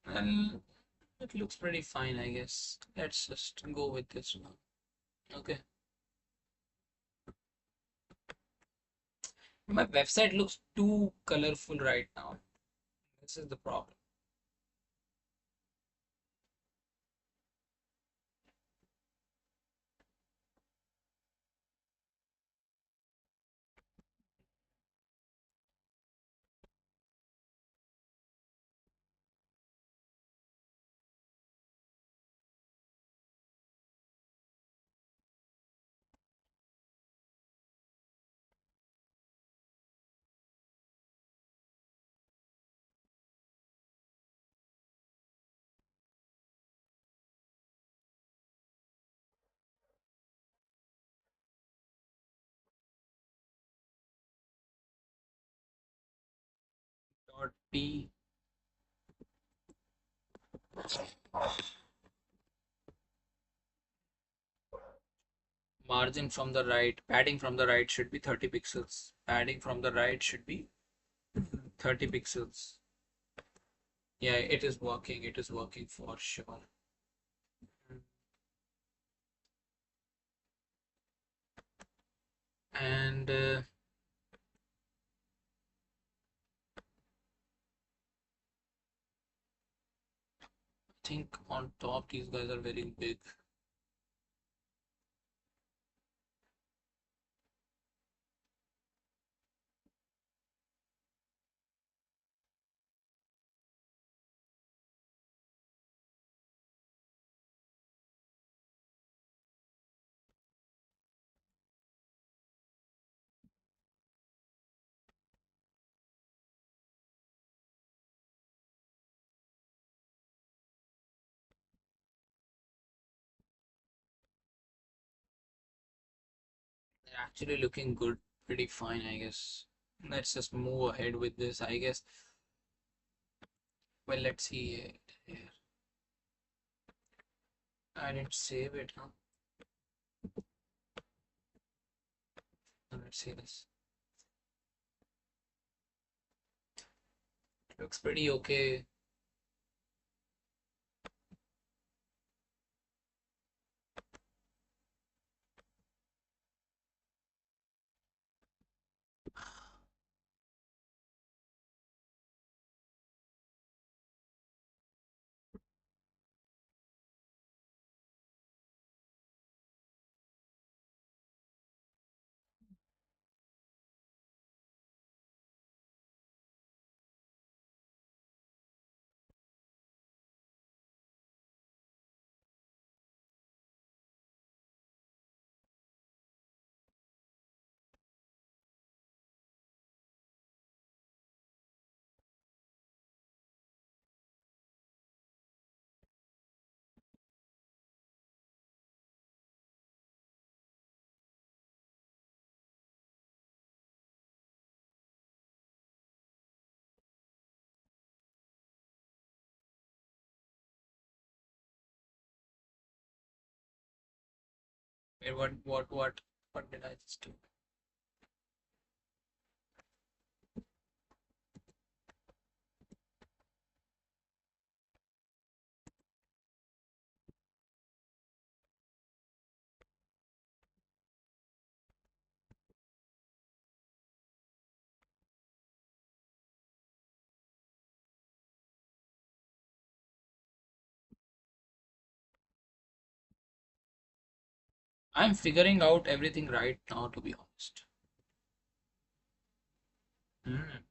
Well, it looks pretty fine, I guess. Let's just go with this one. Okay. My website looks too colorful right now. This is the problem. Dot P. Margin from the right, padding from the right should be 30 pixels. Padding from the right should be 30 pixels. Yeah, it is working. It is working for sure. And I think on top these guys are very big. Actually looking good, pretty fine, I guess. Let's just move ahead with this, I guess. Well, let's see it here. I didn't save it, huh? Let's see this. Looks pretty okay. Wait, what did I just do? I'm figuring out everything right now, to be honest. Hmm.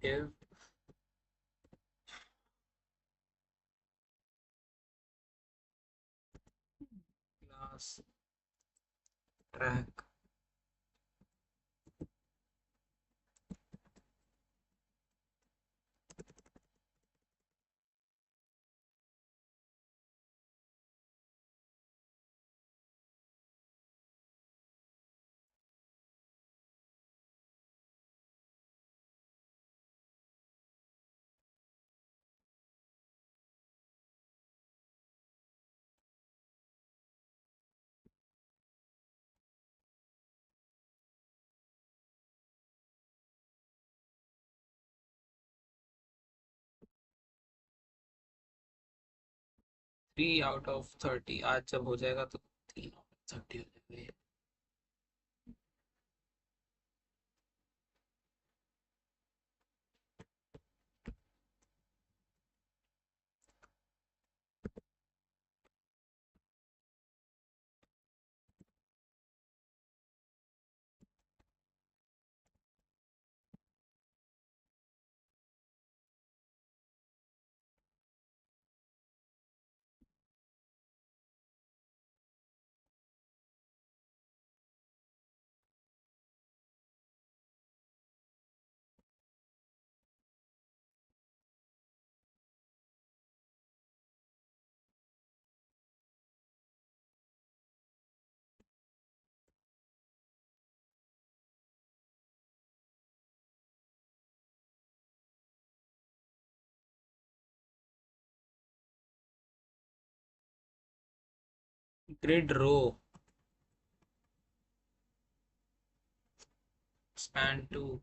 'Div class track 3 out of 30 आज जब हो जाएगा तो 3 out of 30 हो जाएगा। Grid row span 2.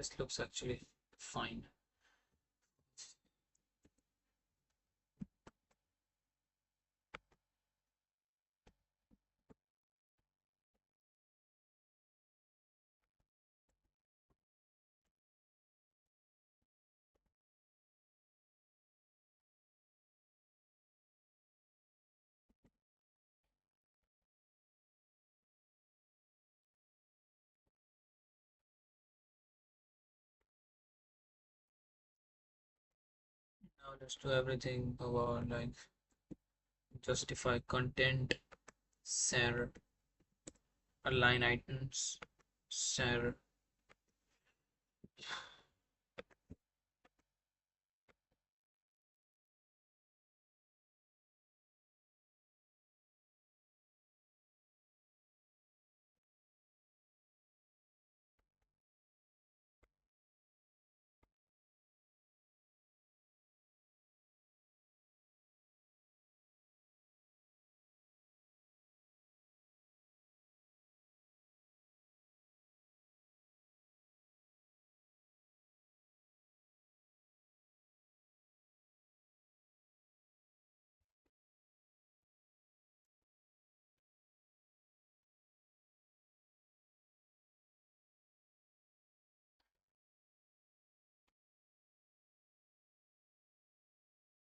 This looks actually fine. Now let's do everything about like justify content, share, align items, share.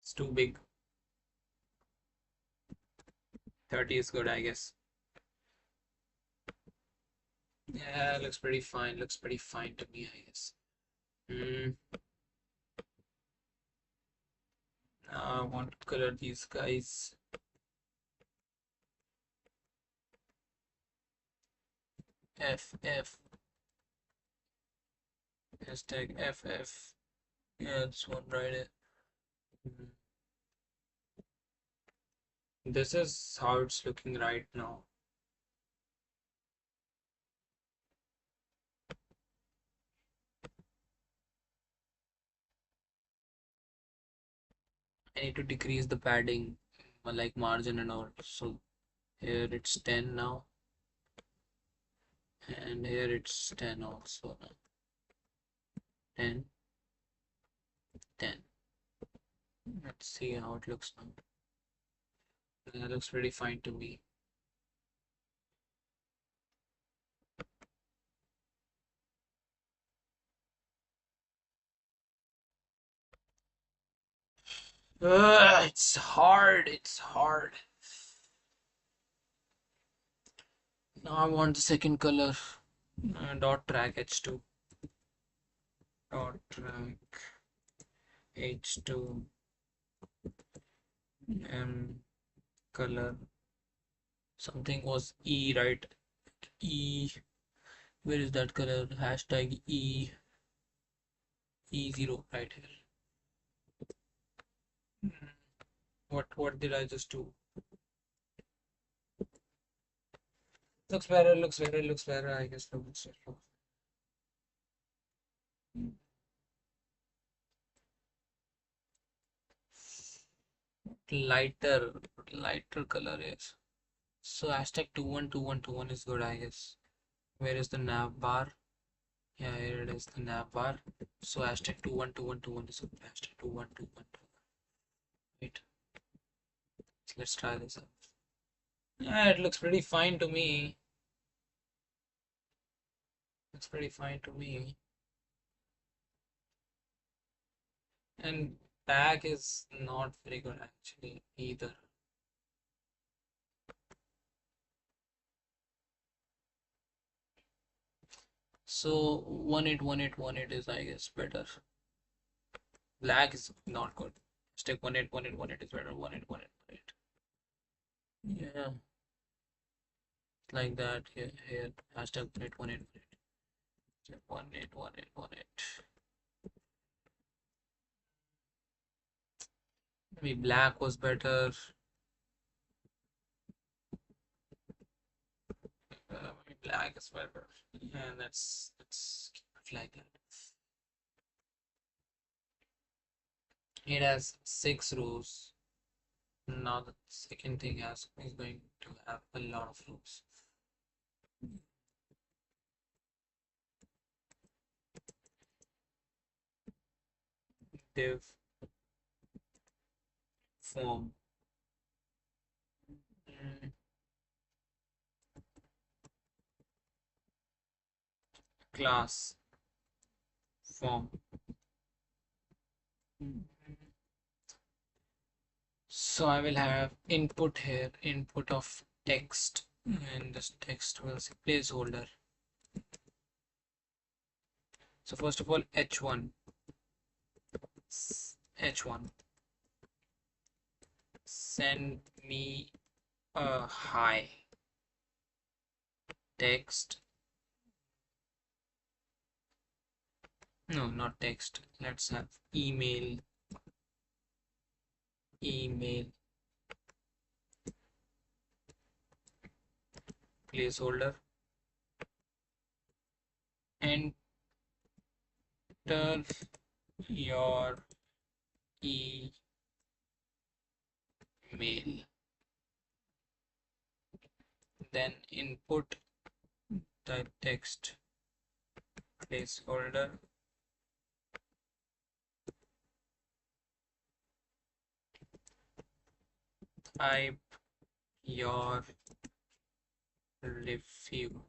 It's too big. 30 is good, I guess. Yeah, looks pretty fine. Looks pretty fine to me, I guess. Hmm. Now I want to color these guys. FF. Hashtag FF. Yeah, this one right here. Hmm. This is how it's looking right now. I need to decrease the padding, like margin and all. So here it's 10 now, and here it's 10 also now. 10, 10. Let's see how it looks now. That looks pretty fine to me. It's hard. It's hard. Now I want the second color. Dot track H2. Dot track H2 M color. Something was E, right? E. Where is that color? Hashtag E0 right here. What did I just do? Looks better, looks better, looks better. I guess looks better. lighter lighter color is. So hashtag 212121 is good, I guess. Where is the nav bar? Yeah, here it is, the nav bar. So hashtag 212121 is good. Hashtag 212121. Wait, so let's try this out. Yeah, it looks pretty fine to me. Looks pretty fine to me. And tag is not very good actually either. So 181818 is, I guess, better. Black is not good. Stick 181818 is better. 181818. Yeah, like that. Here. Hashtag 181818. 181818. Maybe black was better. Maybe black is better. And let's keep it like that. It has 6 rows. Now the second thing is going to have a lot of rows. Div form. Class form. So I will have input here, input of text, and this text will say placeholder. So first of all, h1, send me a hi text. No, not text. Let's have email, placeholder, enter your email, then input the text, placeholder, type your review.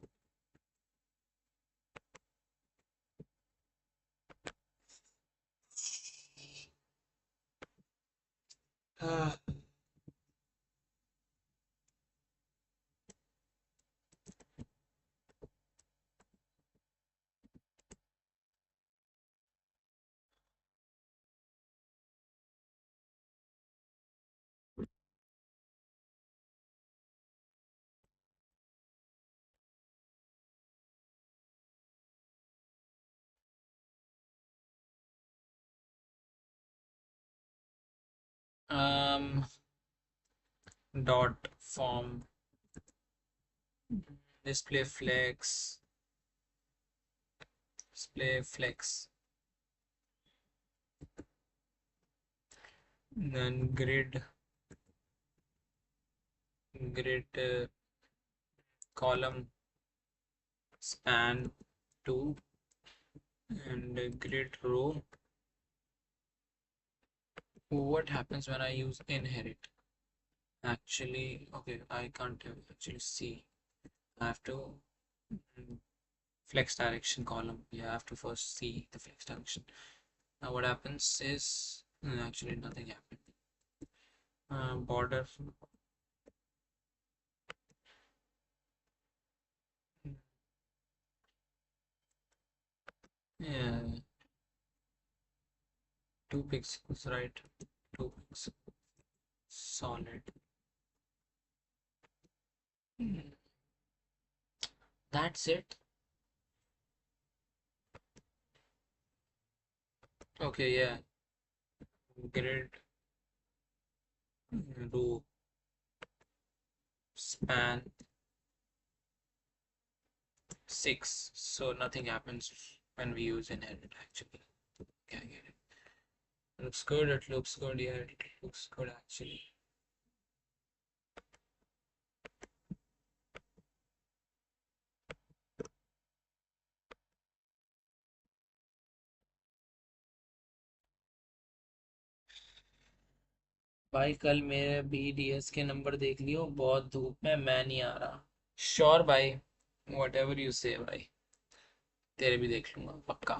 Uh, um, dot form, display flex, then grid column span 2, and grid row. What happens when I use inherit? Actually, okay, I can't actually see. I have to flex direction column. Yeah, I have to first see the flex direction. Now what happens is actually nothing happened. Border. Yeah, 2 pixels, right? 2 pixels. Solid. That's it. Okay, yeah. Grid row span 6. So nothing happens when we use inherit actually. Okay, I get it. Looks good. It looks good. Yeah, it looks good actually. भाई कल मेरे BDS के number देख लियो, बहुत धूप में मैं नहीं आ रहा। श्योर भाई, वट एवर यू से भाई, तेरे भी देख लूंगा पक्का।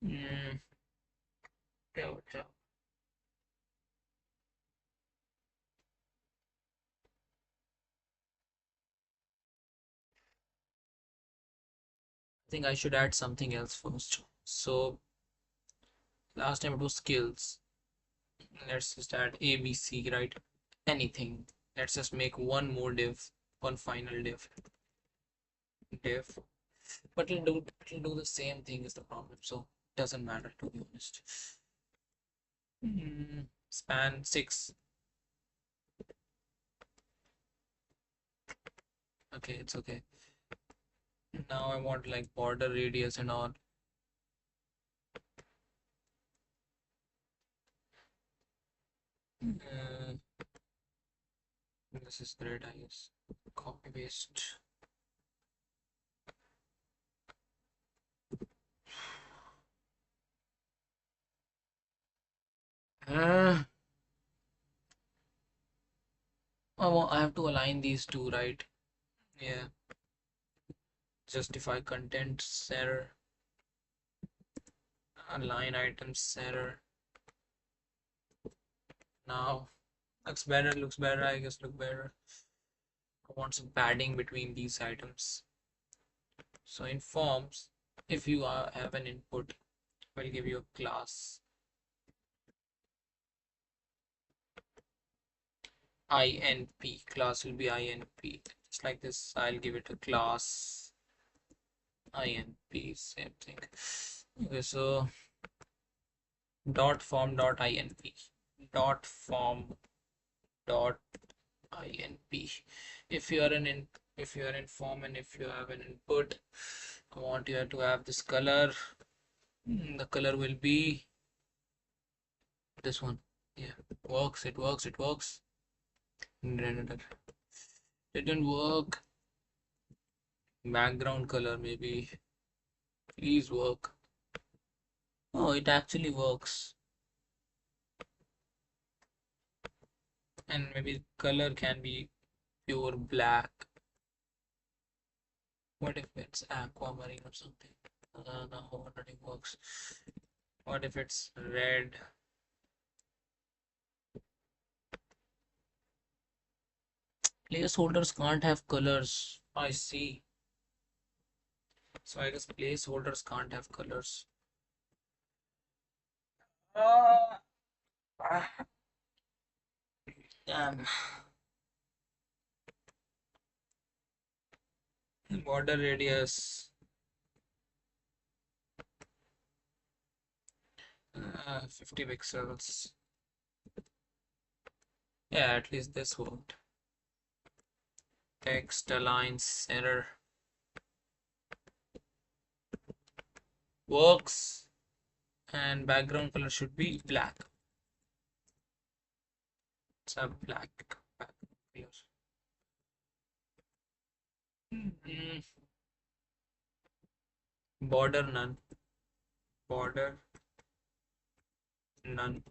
हम्म, चलो चलो। I think I should add something else first. So last time it was skills. Let's just add ABC, right? Anything. Let's just make one more div, one final div. But it'll do the same thing is the problem. So it doesn't matter to be honest. Span 6. Okay, it's okay. Now I want like border radius and all. Uh, this is great, I guess. Copy paste. Uh, I have to align these two, right? Yeah. Justify content error. Align items error. Now looks better, I guess. Look better. I want some padding between these items. So in forms, if you have an input, I'll give you a class INP. Class will be INP. Just like this, I'll give it a class INP. Same thing. Okay, so dot form dot INP. Dot form dot INP. If you are if you are in form and if you have an input, I want you to have this color. The color will be this one. Yeah, works. It works. It works. It didn't work. Background color maybe. Please work. Oh, it actually works. And maybe color can be pure black. What if it's aquamarine or something? No, nothing works. What if it's red? Placeholders can't have colors. I see. So I guess placeholders can't have colors. Uh, Damn. Border radius 50 pixels. Yeah, at least this worked. Text aligns error works, and background color should be black. It's a black background color. Mm, Border none. Border none.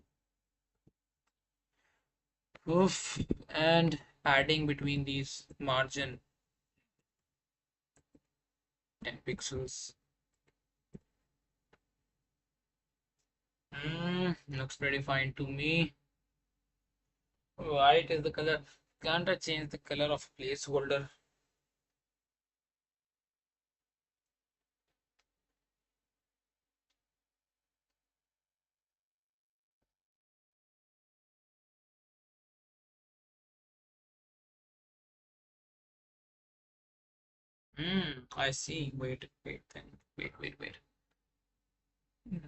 Oof. And padding between these margin 10 pixels. Looks pretty fine to me. White is the color. Can't I change the color of placeholder? I see. Wait, then. Wait. Mm,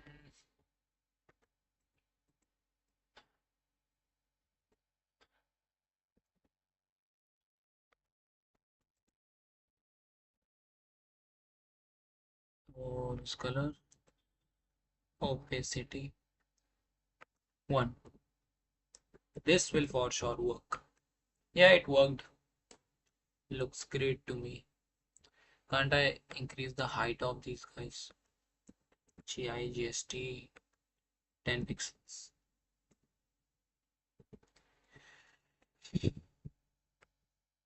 Oh, this color. Opacity 1. This will for sure work. Yeah, it worked. Looks great to me. Can't I increase the height of these guys? GIGST 10 pixels.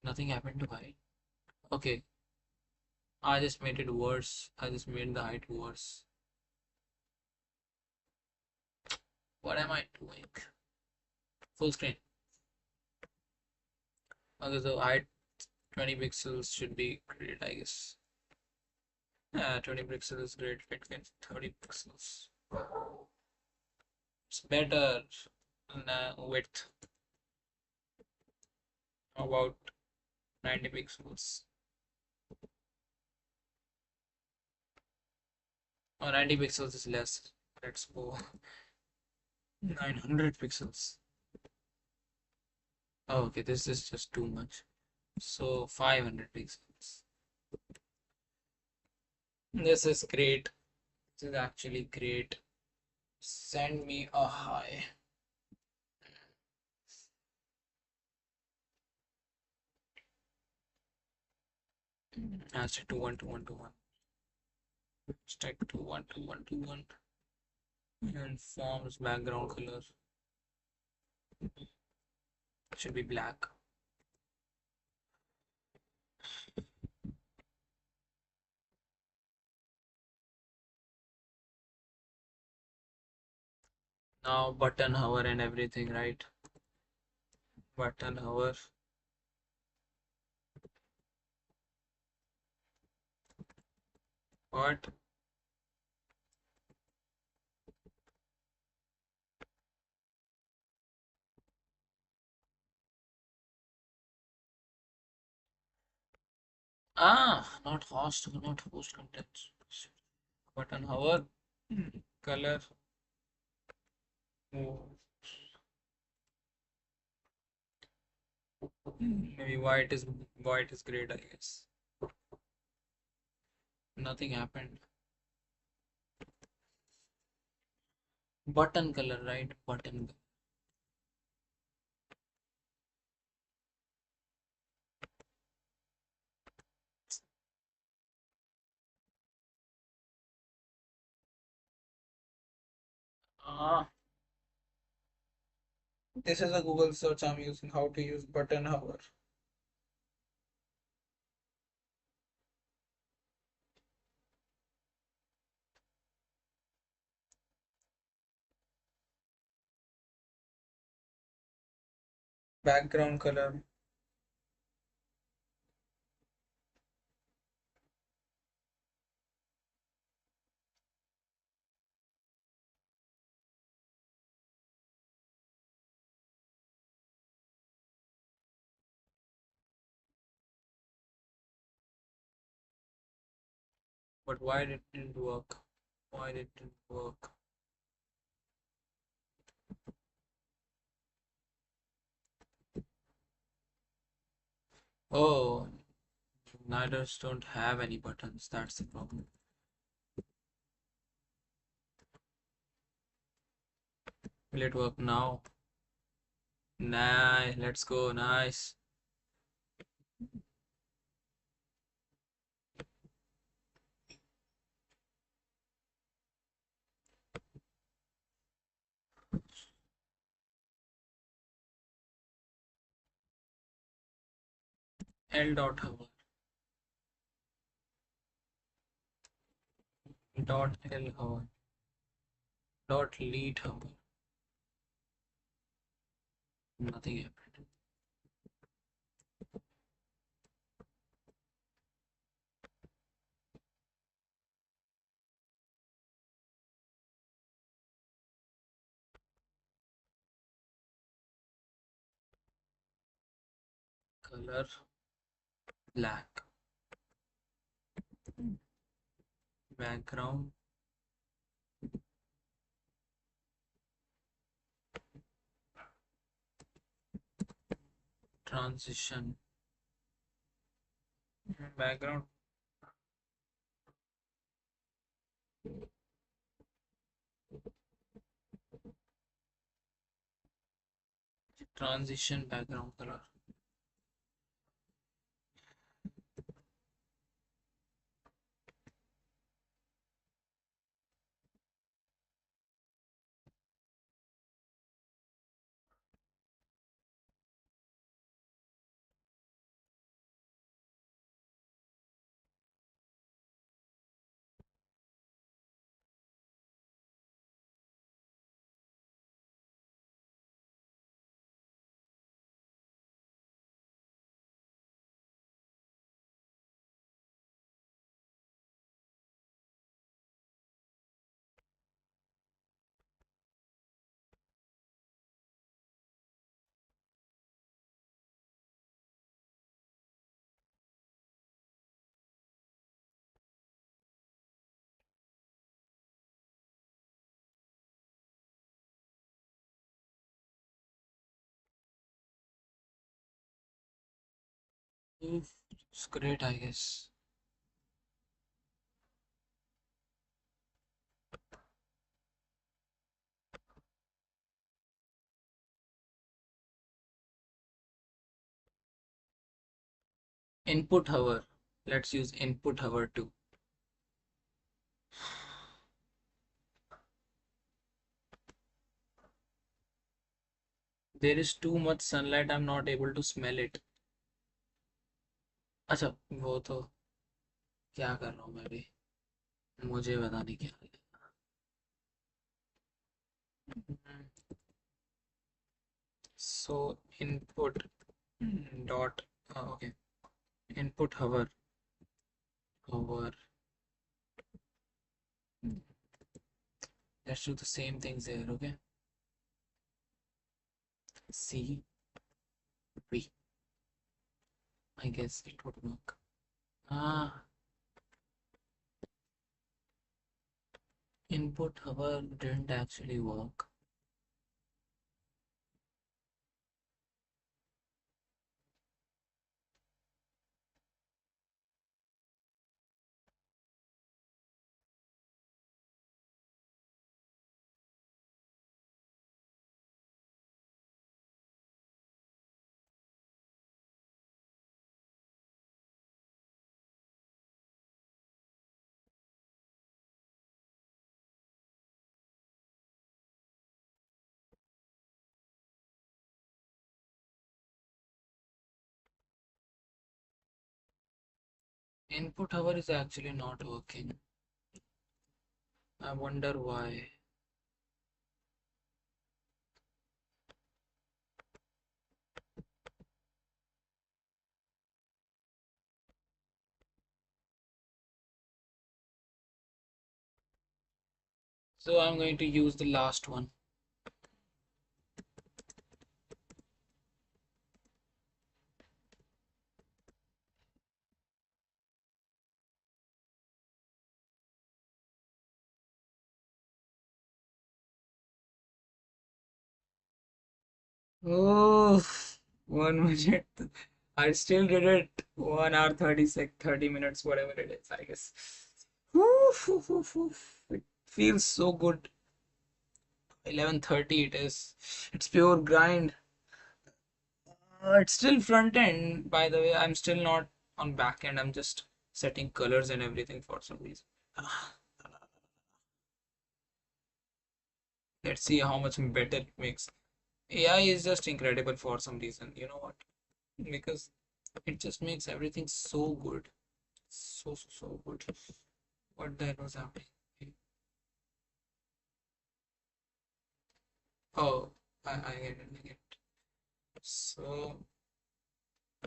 Nothing happened to height. Okay, I just made it worse. I just made the height worse. What am I doing? Full screen. Okay, so height 20 pixels should be great, I guess. Yeah, 20 pixels is great. It gets 30 pixels. It's better than width. About 90 pixels. Or 90 pixels is less. Let's go 900 pixels. Oh, okay, this is just too much. So 500 pixels. This is great. This is actually great. Send me a hi. Hashtag 212121. Hashtag 212121. And forms background color should be black. Now button hover and everything, right? Button hover. What? Ah, not host, not host content. Button hover. Color. Oh, maybe white is great, I guess. Nothing happened. Button color, right? Button. Ah, this is a Google search I'm using how to use button hover. Background color. But why did it didn't work? Why did it didn't work? Oh, neither don't have any buttons. That's the problem. Will it work now? Nice. Let's go. Nice. L dot hover. Dot L hover. Dot lead hover. Nothing happened. Color black. Background transition. Background transition background color. It's great, I guess. Input hover. Let's use input hover too. There is too much sunlight, I'm not able to smell it. अच्छा वो तो क्या कर रहा हूँ मैं भी, मुझे पता नहीं क्या है. So input dot okay, input hover. Let's do the same things here. Okay, C V. I guess it would work. Ah, input hover didn't actually work. Input hover is actually not working. I wonder why. So I'm going to use the last one. Oh, 1 minute. I still did it. 1 hour 30 minutes, whatever it is, I guess. It feels so good. 11:30 it is. It's pure grind. It's still front end, by the way. I'm still not on back end. I'm just setting colors and everything for some reason. Let's see how much better it makes. AI is just incredible for some reason. You know what? Because it just makes everything so good. So good. What the hell was happening? Oh, I get it. I get it. So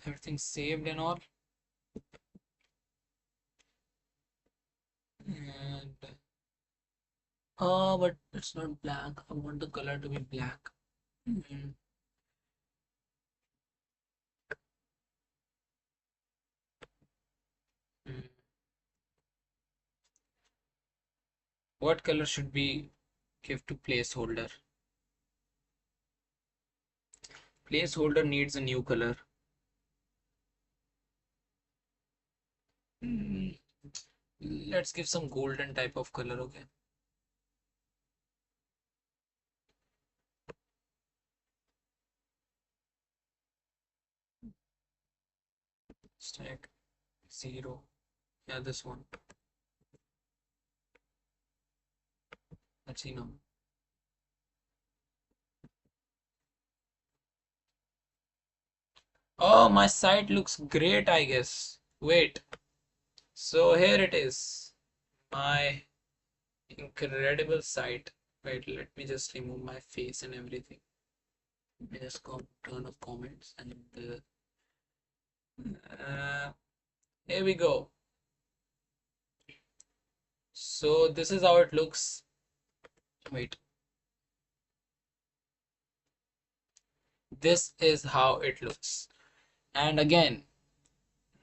everything's saved and all. And but it's not black. I want the color to be black. Mhm. Mm. What color should we give to placeholder? Placeholder needs a new color. Mm. Let's give some golden type of color, okay? Stack 0. Yeah, this one. Let's see now. Oh, my site looks great, I guess. Wait. So here it is. My incredible site. Wait, let me just remove my face and everything. Let me just go turn off comments and here we go. So this is how it looks. Wait. This is how it looks. And again,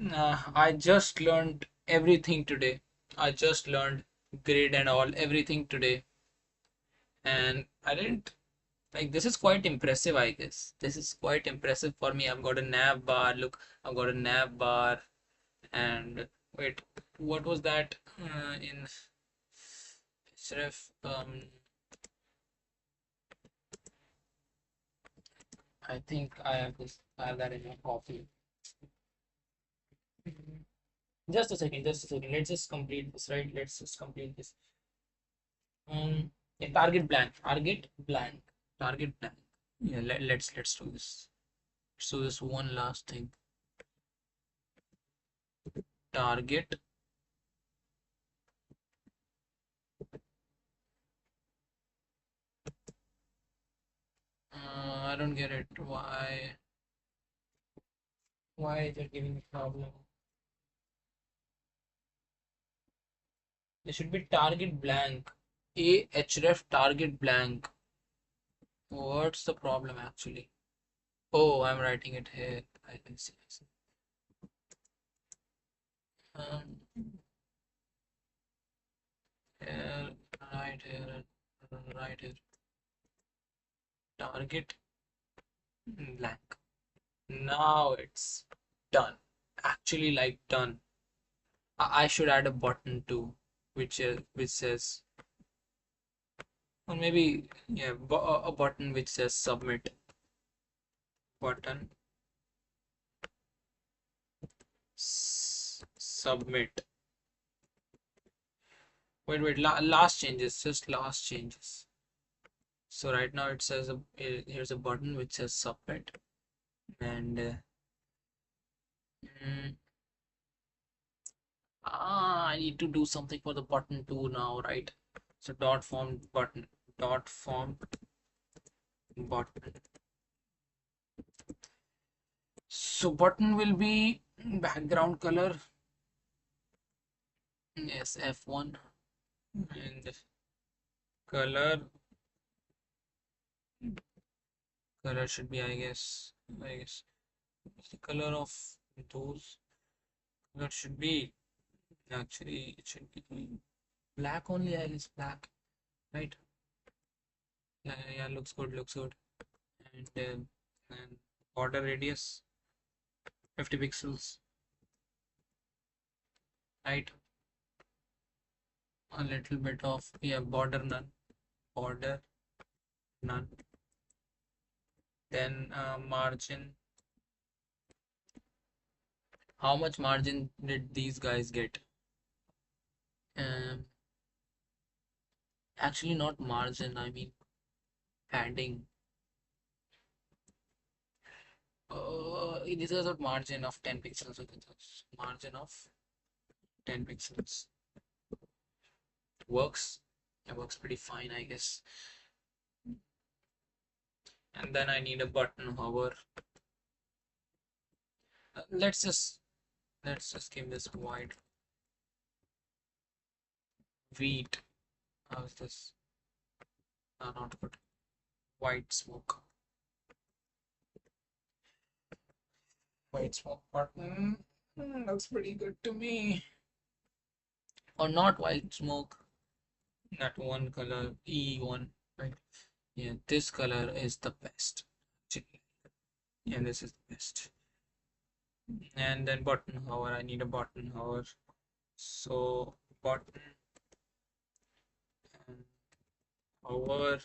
I just learned everything today. I just learned grid and all everything today. And I didn't Like this is quite impressive, I guess. This is quite impressive for me. I've got a nav bar. Look, I've got a nav bar. And wait, what was that in href? I think I have this. I have that in my coffee. Just a second. Just a second. Let's just complete this, right? Let's just complete this. Yeah, target blank. Target blank. Target blank. Yeah. Let's do this. Let's do this one last thing. Target. I don't get it. Why is it giving me problem? There should be target blank. A href target blank. What's the problem actually? Oh, I'm writing it here. I can see. I see. Um, here, right here, right here. Target blank. Now it's done. Actually, like done. I should add a button too, which says, or maybe yeah, a button which says submit. Button submit. Wait, last changes, just last changes. So right now it says here's a button which says submit, and mm, I need to do something for the button too now, right? So dot form button, dot form button. So button will be background color. Yes, F1, and color should be, I guess the color of those. Color should be, actually it should be black only, I guess, black, right? Yeah, looks good, looks good. And border radius 50 pixels, right? A little bit of, yeah, border none. Then margin. How much margin did these guys get? Um, Actually, not margin, I mean padding. This is a margin of 10 pixels. So this is margin of 10 pixels. Works. It works pretty fine, I guess. And then I need a button hover. Let's just give this white wheat. How's this? Not good. White smoke. White smoke button. Looks pretty good to me. Or not white smoke. That one color, E1, right? Yeah, this color is the best. Actually. Yeah, this is the best. And then button hover. I need a button hover. So button and hover.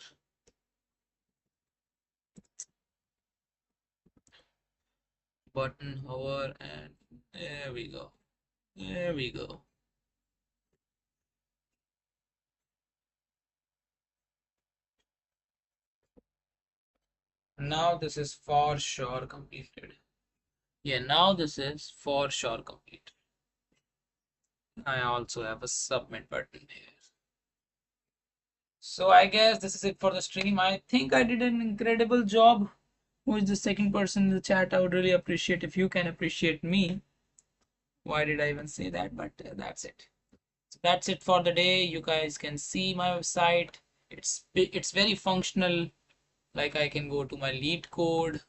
Button hover, and there we go. There we go. Now this is for sure completed. Yeah, now this is for sure complete. I also have a submit button here. So I guess this is it for the stream. I think I did an incredible job. Who is the second person in the chat? I would really appreciate if you can appreciate me. Why did I even say that? But that's it. So that's it for the day. You guys can see my website. It's very functional. Like I can go to my lead code.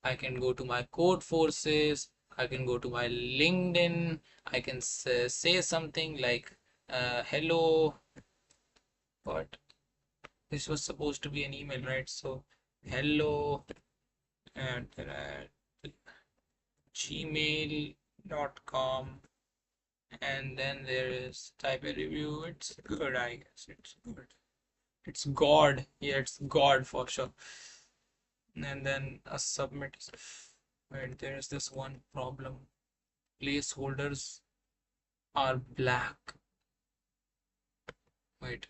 I can go to my code forces. I can go to my LinkedIn. I can say something like hello, but this was supposed to be an email, right? So hello at gmail.com, and then there is type a review. It's good, I guess. It's good. It's God. Yeah, it's God for sure. And then a submit. Wait, there is this one problem. Placeholders are black. Wait,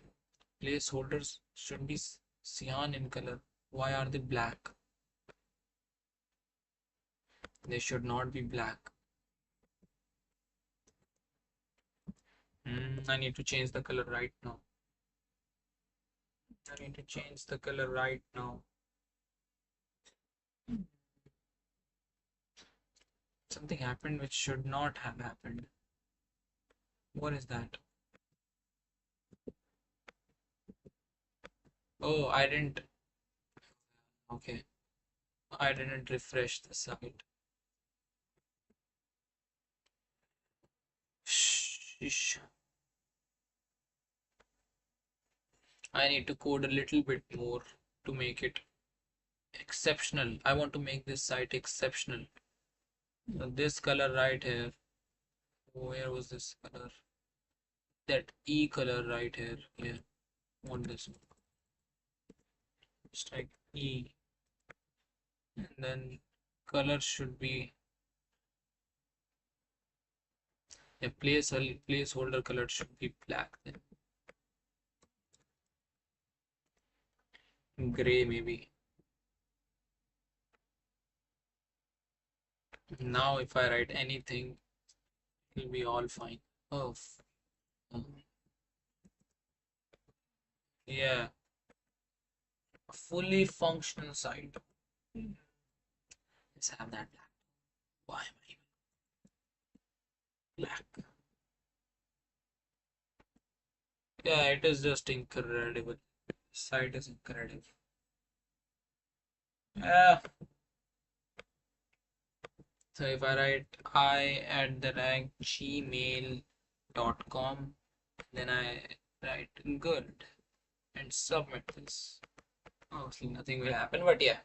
placeholders should be cyan in color. Why are they black? They should not be black. I need to change the color right now. I need to change the color right now. Something happened which should not have happened. What is that? Oh, I didn't. Okay, I didn't refresh the site. Shh. I need to code a little bit more to make it exceptional. I want to make this site exceptional. So this color right here. Where was this color? That E color right here. Yeah, on this one. Just like E. And then color should be a placeholder color should be black then. Gray maybe. Now if I write anything, it'll be all fine. Oh, yeah, a fully functional site. Let's have that black. Why am I even black? Yeah, it is just incredible. Site is incredible. Yeah. So if I write I at the rank gmail.com, then I write good and submit this. Obviously nothing will happen, but yeah.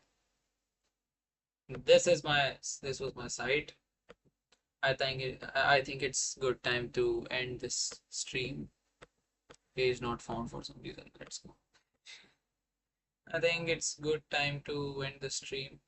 This was my site. I think it's good time to end this stream. Page not found for some reason. Let's go. I think it's good time to end the stream.